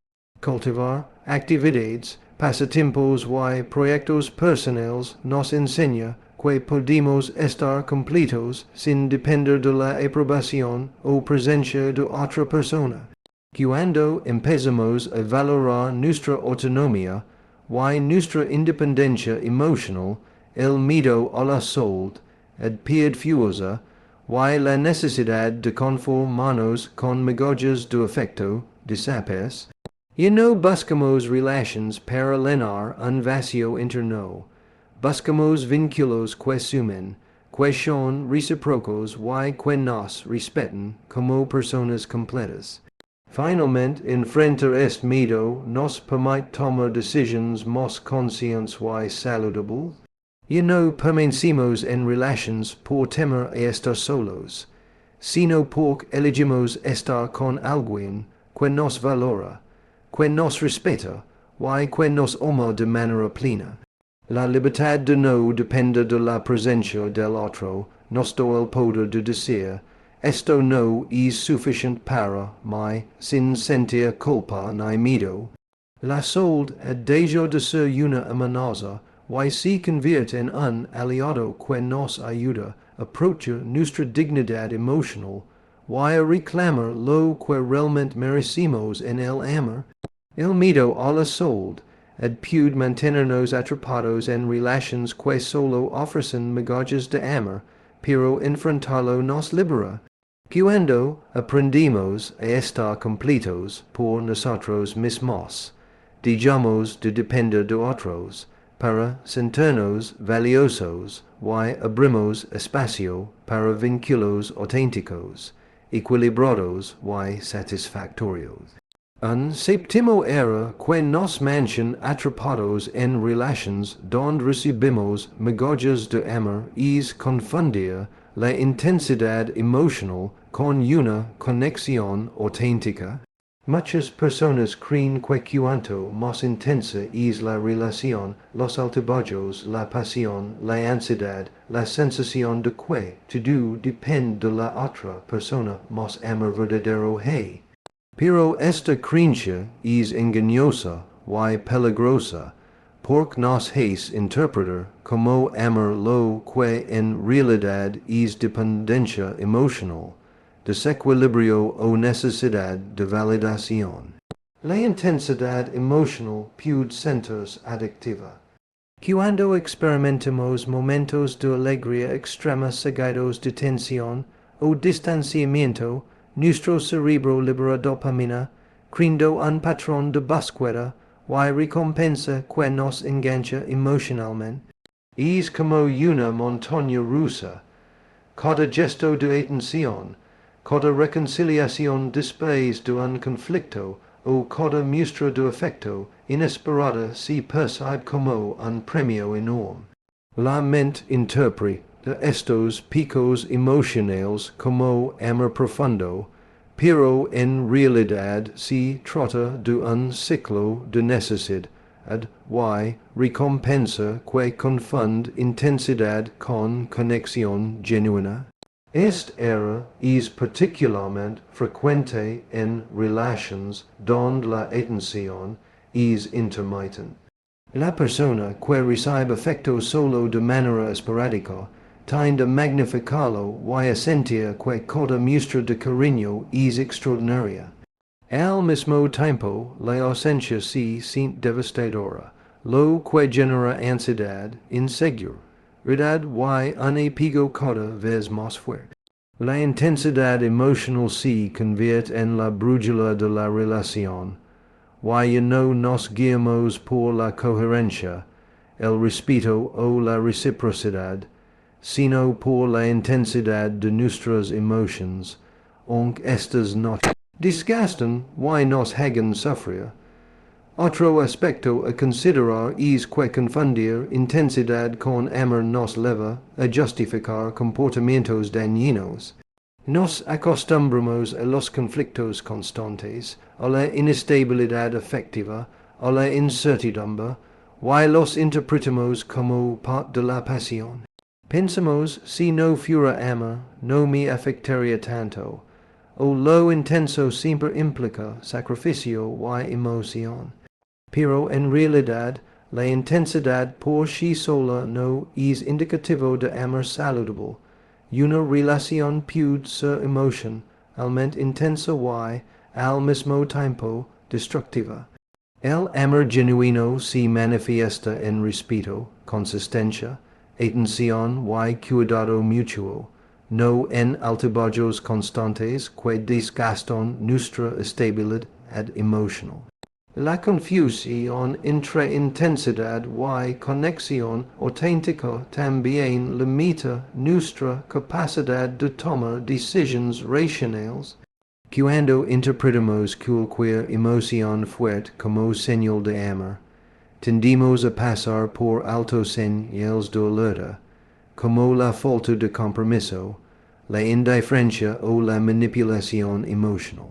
Cultivar actividades, pasatiempos y proyectos personales nos enseña que podemos estar completos sin depender de la aprobación o presencia de otra persona. Cuando empezamos a valorar nuestra autonomía y nuestra independencia emocional, el miedo a la soledad pierde y la necesidad de conformarnos con migajas de afecto desaparece. Y no buscamos relaciones para llenar un vacío interno. Buscamos vínculos que sumen, que son recíprocos y que nos respeten como personas completas. Finalmente, enfrentar este miedo nos permite tomar decisiones más conscientes y saludables. Y no permanecemos en relaciones por temer a estar solos, sino porque elegimos estar con alguien que nos valora, que nos respeta y que nos ama de manera plena. La libertad de no depender de la presencia del otro nos da el poder de decir, esto no es suficiente para mí, sin sentir culpa ni miedo. La soledad deja de ser una amenaza y se convierte en un aliado que nos ayuda a proteger nuestra dignidad emocional y a reclamar lo que realmente merecemos en el amor. El miedo a la soledad puede mantenernos atrapados en relaciones que solo ofrecen migajas de amor, pero enfrentarlo nos libera. Cuando aprendimos a estar completos por nosotros mismos, dejamos de depender de otros para sentirnos valiosos y abrimos espacio para vínculos auténticos, equilibrados y satisfactorios. Un séptimo error que nos mantiene atrapados en relaciones donde recibimos migajas de amor es confundir la intensidad emocional con una conexión auténtica. Muchas personas creen que cuanto más intensa es la relación, los altibajos, la pasión, la ansiedad, la sensación de que todo depende de la otra persona, más amor verdadero hay. Pero esta creencia es engañosa y peligrosa, porque nos hace interpretar como amor lo que en realidad es dependencia emocional, desequilibrio o necesidad de validación. La intensidad emocional puede sentirse adictiva. Cuando experimentemos momentos de alegría extrema seguidos de tensión o distanciamiento, nuestro cerebro libera dopamina, creando un patrón de búsqueda y recompensa que nos engancha emocionalmente. Es como una montaña rusa. Cada gesto de atención, cada reconciliación después de un conflicto o cada muestra de afecto inesperada se percibe como un premio enorme. La mente interpreta estos picos emocionales como amor profundo, pero en realidad se trata de un ciclo de necesidad y recompensa que confunde intensidad con conexión genuina. Este error es particularmente frecuente en relaciones donde la atención es intermitente. La persona que recibe afecto solo de manera esporádica tiende a magnificarlo y a sentir que cada muestra de cariño es extraordinaria. Al mismo tiempo, la ausencia se siente devastadora, lo que genera ansiedad, inseguridad y un apego cada vez más fuerte. La intensidad emocional se convierte en la brújula de la relación, y ya no nos guiamos por la coherencia, el respeto o la reciprocidad, sino por la intensidad de nuestras emociones, aunque estas nos desgastan y nos hagan sufrir. Otro aspecto a considerar es que confundir intensidad con amor nos lleva a justificar comportamientos dañinos. Nos acostumbramos a los conflictos constantes, a la inestabilidad afectiva, a la incertidumbre, y los interpretamos como parte de la pasión. Pensamos, si no fuera amor, no me afectaría tanto, o lo intenso siempre implica sacrificio y emoción. Pero en realidad, la intensidad por sí sola no es indicativo de amor saludable. Una relación puede ser emocionalmente intensa y, al mismo tiempo, destructiva. El amor genuino se manifiesta en respeto, consistencia, atención y cuidado mutuo, no en altibajos constantes que desgastan nuestra estabilidad emocional. La confusión entre intensidad y conexión auténtica también limita nuestra capacidad de tomar decisiones racionales. Cuando interpretamos cualquier emoción fuerte como señal de amor, tendemos a pasar por alto señales de alerta, como la falta de compromiso, la indiferencia o la manipulación emocional.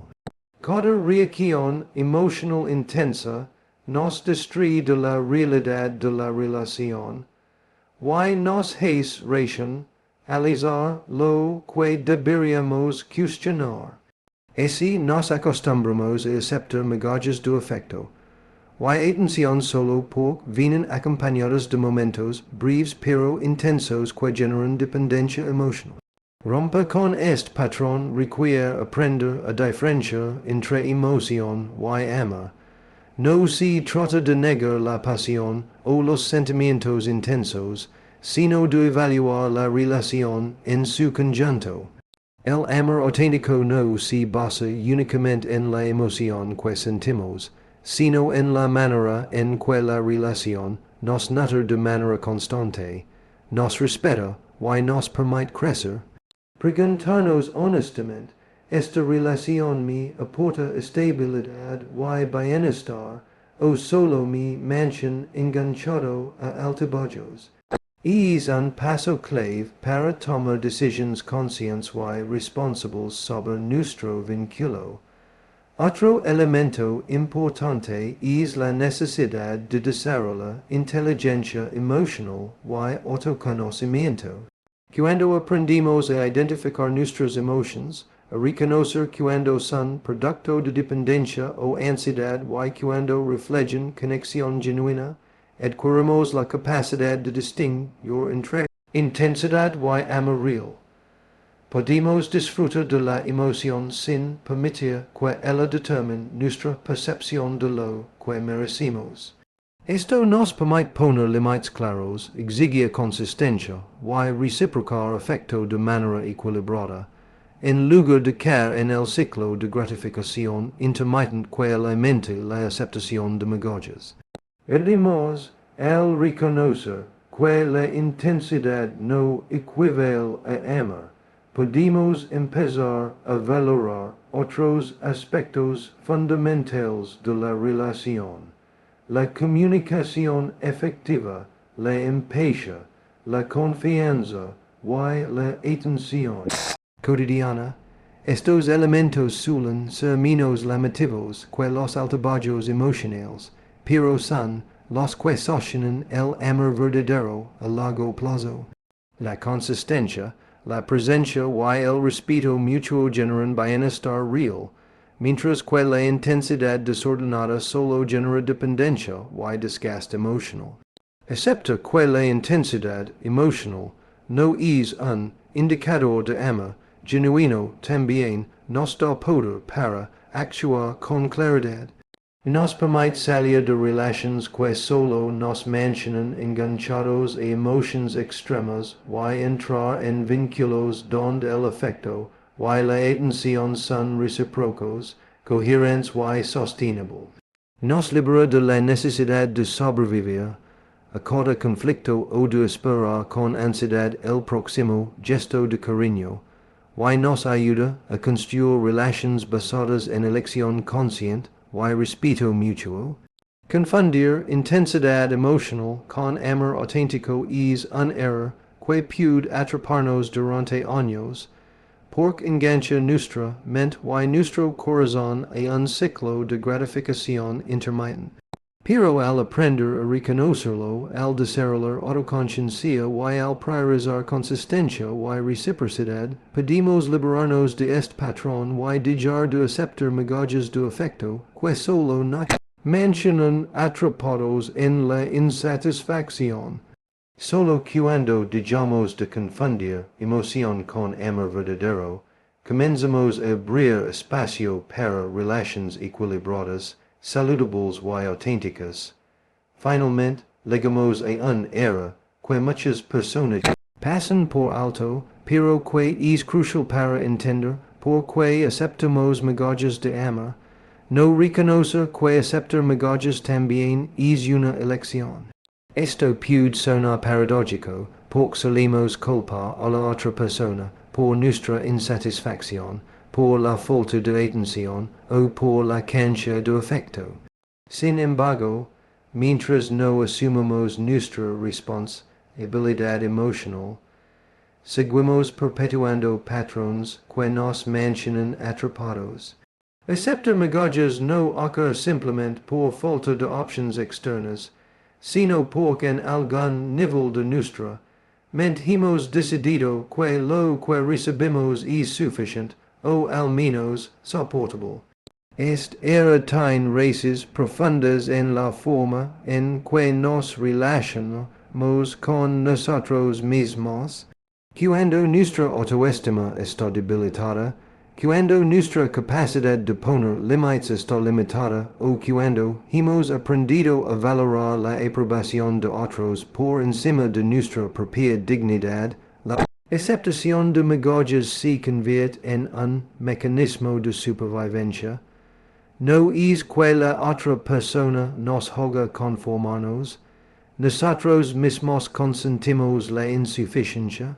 Cada reacción emocional intensa nos distrae de la realidad de la relación, y nos hace racionalizar lo que deberíamos cuestionar. Así nos acostumbramos a aceptar migajas de afecto, y atención solo porque vienen acompañadas de momentos breves pero intensos que generan dependencia emocional. Romper con este patrón requiere aprender a diferenciar entre emoción y amor. No se trata de negar la pasión o los sentimientos intensos, sino de evaluar la relación en su conjunto. El amor auténtico no se basa únicamente en la emoción que sentimos, sino en la manera en que la relación nos nutre de manera constante, nos respeta y nos permite crecer. Preguntarnos honestamente, ¿esta relación me aporta estabilidad y bienestar o solo me mantiene enganchado a altibajos? Es un paso clave para tomar decisiones conscientes y responsables sobre nuestro vínculo. Otro elemento importante es la necesidad de desarrollar inteligencia emocional y autoconocimiento. Cuando aprendimos a identificar nuestras emociones, a reconocer cuando son producto de dependencia o ansiedad y cuando reflejan conexión genuina, adquirimos la capacidad de distinguir entre intensidad y amor real. Podemos disfrutar de la emoción sin permitir que ella determine nuestra percepción de lo que merecemos. Esto nos permite poner limites claros, exigia consistencia, y reciprocar afecto de manera equilibrada, en lugar de caer en el ciclo de gratificación intermitente que alimenta la aceptación de migajas. Además, al reconocer que la intensidad no equivale a amar, podemos empezar a valorar otros aspectos fundamentales de la relación. La comunicación efectiva, la empatía, la confianza y la atención cotidiana. Estos elementos suelen ser menos llamativos que los altibajos emocionales, pero son los que sostienen el amor verdadero a largo plazo. La consistencia, la presencia y el respeto mutuo generan bienestar real, mientras que la intensidad desordenada solo genera dependencia y desgaste emocional. Excepto que la intensidad emocional no es un indicador de amor genuino, también nos da poder para actuar con claridad. Nos permite salir de relaciones que solo nos mantienen enganchados a emociones extremas y entrar en vínculos donde el afecto y la atención son recíprocos, coherentes y sostenibles. Nos libera de la necesidad de sobrevivir a cada conflicto o de esperar con ansiedad el próximo gesto de cariño, y nos ayuda a construir relaciones basadas en elección consciente y respeto mutuo. Confundir intensidad emocional con amor auténtico es un error que puede atraparnos durante años, porque engancha nuestra mente y nuestro corazón a un ciclo de gratificación intermitente. Pero al aprender a reconocerlo, al desarrollar autoconciencia y al priorizar consistencia y reciprocidad, podemos liberarnos de este patrón y dejar de aceptar migajas de afecto que solo nos mantienen atrapados en la insatisfacción. Solo cuando dejamos de confundir emoción con amor verdadero, comenzamos a abrir espacio para relaciones equilibradas, saludables y auténticas. Finalmente, llegamos a un era que muchas personas pasan por alto, pero que es crucial para entender por qué aceptamos migajas de amor. No reconocer que aceptar migajas también es una elección. Esto puede sonar paradójico, porque solemos culpar a la otra persona por nuestra insatisfacción, por la falta de atención o por la cancha de afecto. Sin embargo, mientras no asumamos nuestra responsabilidad emocional, seguimos perpetuando patrones que nos mantienen atrapados. Aceptar migajas no ocurre simplemente por falta de opciones externas, sino porque en algún nivel de nuestra mente hemos decidido que lo que recibimos es suficiente o al menos soportable. Este era tan raíces profundas en la forma en que nos relacionamos con nosotros mismos, cuando nuestra autoestima está debilitada, cuando nuestra capacidad de poner límites está limitada o cuando hemos aprendido a valorar la aprobación de otros por encima de nuestra propia dignidad, la aceptación de migajas se convierte en un mecanismo de supervivencia. No es que la otra persona nos haga conformarnos, nosotros mismos consentimos la insuficiencia.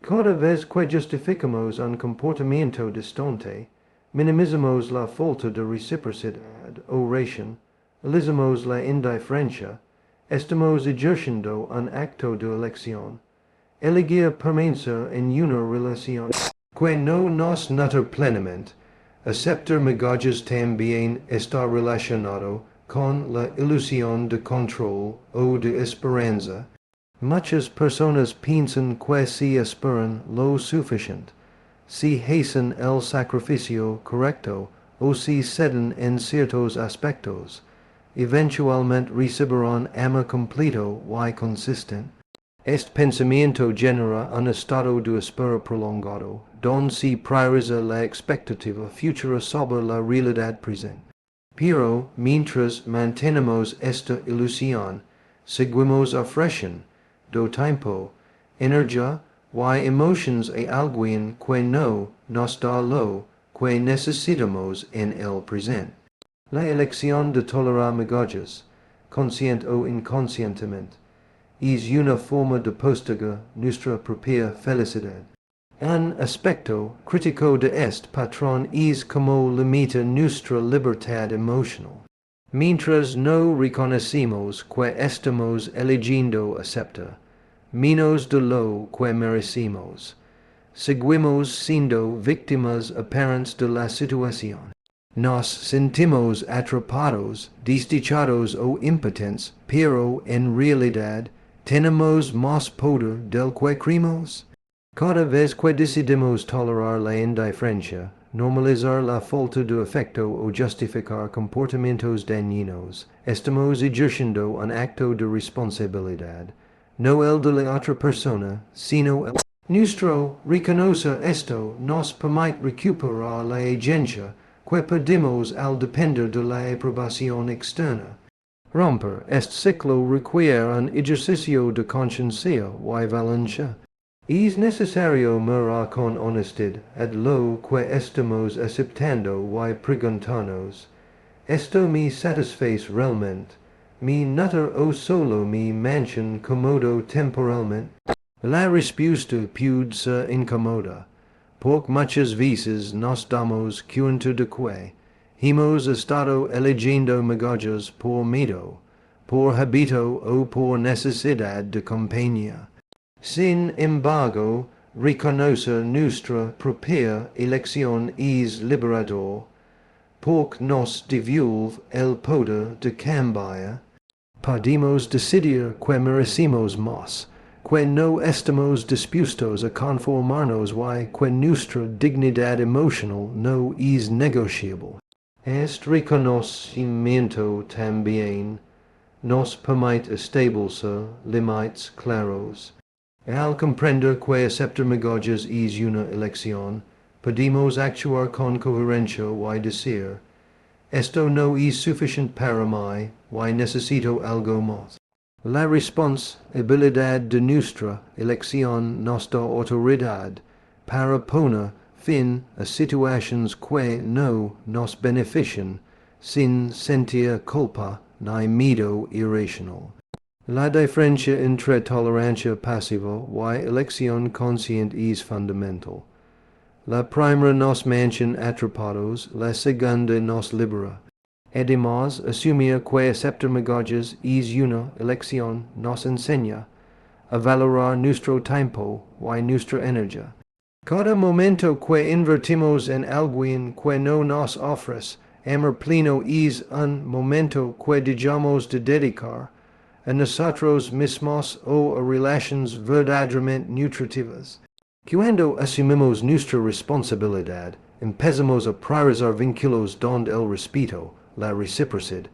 Cada vez que justificamos un comportamiento distante, minimizamos la falta de reciprocidad o racionalizamos la indiferencia, estamos ejerciendo un acto de elección. Elegir permanecer en una relación que no nos nutre plenamente. Aceptar migajas también está relacionado con la ilusión de control o de esperanza. Muchas personas piensan que si esperan lo suficiente, si hacen el sacrificio correcto o si ceden en ciertos aspectos, eventualmente recibirán amor completo y consistente. Este pensamiento genera un estado de espera prolongado, donde se prioriza la expectativa futura sobre la realidad presente. Pero, mientras mantenemos esta ilusión, seguimos ofreciendo do tiempo, energía y emotions a alguien que no nos da lo que necesitamos en el presente. La elección de tolerar migajas, consciente o inconscientemente, es una forma de postergar nuestra propia felicidad. Un aspecto crítico de este patrón es como limita nuestra libertad emocional. Mientras no reconocemos que estamos eligiendo aceptar menos de lo que merecemos, seguimos siendo víctimas apparentes de la situación. Nos sentimos atrapados, desdichados o impotentes, pero en realidad tenemos más poder del que creemos. Cada vez que decidimos tolerar la indiferencia, normalizar la falta de afecto o justificar comportamientos dañinos, estamos ejerciendo un acto de responsabilidad, no el de la otra persona, sino el nuestro. Reconocer esto nos permite recuperar la agencia que perdimos al depender de la aprobación externa. Romper este ciclo requiere un ejercicio de conciencia y valencia. Es necesario mirar con honestidad a lo que estamos aceptando y preguntarnos, ¿esto me satisface realmente? ¿Me nutre o solo me mantiene cómodo temporalmente? La respuesta puede ser incómoda, porque muchas veces nos damos cuenta de que hemos estado eligiendo migajas por miedo, por hábito o por necesidad de compañía. Sin embargo, reconocer nuestra propia elección es liberador, porque nos devuelve el poder de cambiar. Podemos decidir que merecemos más, que no estamos dispuestos a conformarnos y que nuestra dignidad emocional no es negociable. Este reconocimiento también nos permite establecer límites claros. Al comprender que aceptar migajas es una elección, podemos actuar con coherencia y decir, esto no es suficiente para mí y necesito algo más. La responsabilidad de nuestra elección nos da autoridad para poner fin a situaciones que no nos benefician sin sentir culpa ni miedo irracional. La diferencia entre tolerancia pasiva y elección consciente es fundamental. La primera nos mantiene atrapados, la segunda nos libera. Además, asumir que aceptar migajas es una elección nos enseña a valorar nuestro tiempo y nuestra energía. Cada momento que invertimos en alguien que no nos ofrece amor pleno es un momento que dejamos de dedicar a nosotros mismos o a relaciones verdaderamente nutritivas. Cuando asumimos nuestra responsabilidad, empezamos a priorizar vínculos donde el respeto, la reciprocidad,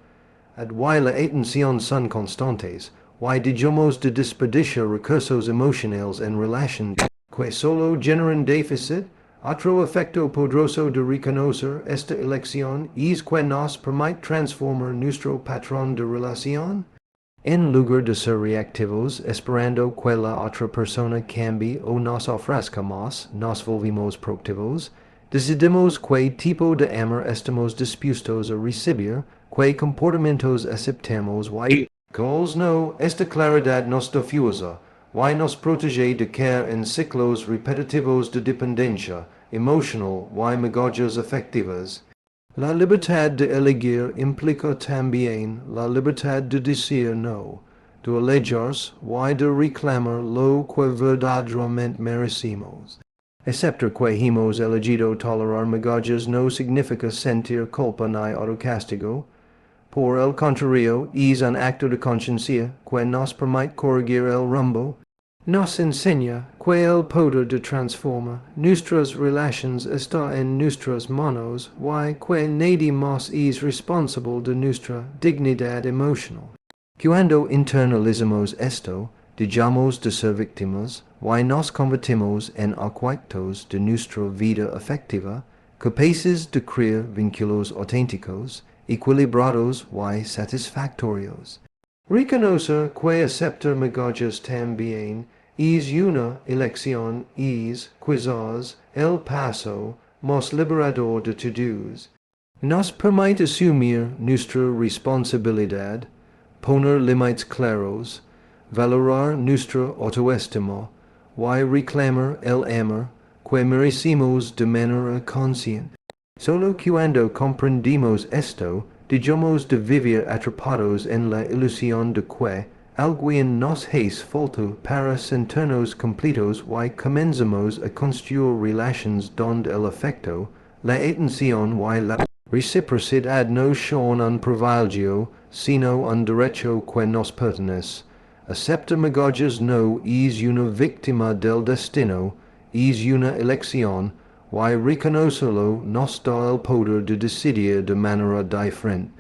y la atención son constantes, y dejamos de desperdiciar recursos emocionales en relaciones que solo generan déficit. Otro efecto poderoso de reconocer esta elección es que nos permite transformar nuestro patrón de relación. En lugar de ser reactivos, esperando que la otra persona cambie o nos ofrezca más, nos volvimos proactivos. Decidimos qué tipo de amor estamos dispuestos a recibir, qué comportamientos aceptamos y cuáles no. Esta claridad nos da fuerza y nos protege de caer en ciclos repetitivos de dependencia emocional y migajas afectivas. La libertad de elegir implica también la libertad de decir no, de alejarse y de reclamar lo que verdaderamente merecemos. Aceptar que hemos elegido tolerar migajas no significa sentir culpa ni autocastigo. Por el contrario, es un acto de conciencia que nos permite corregir el rumbo. Nos enseña que el poder de transformar nuestras relaciones está en nuestras manos y que nadie más es responsable de nuestra dignidad emocional. Cuando internalizamos esto, dejamos de ser víctimas y nos convertimos en arquitectos de nuestra vida afectiva, capaces de crear vínculos auténticos, equilibrados y satisfactorios. Reconocer que aceptar migajas también es una elección es quizás el paso más liberador de todos. Nos permite asumir nuestra responsabilidad, poner límites claros, valorar nuestra autoestima y reclamar el amor que merecemos de manera consciente. Solo cuando comprendimos esto, dejamos de vivir atrapados en la ilusión de que alguien nos hace falta para sentirnos completos y comenzamos a construir relaciones donde el afecto, la atención y la reciprocidad no son un privilegio, sino un derecho que nos pertenece. Aceptar migajas no es una víctima del destino, es una elección, y reconocerlo nos da el poder de decidir de manera diferente.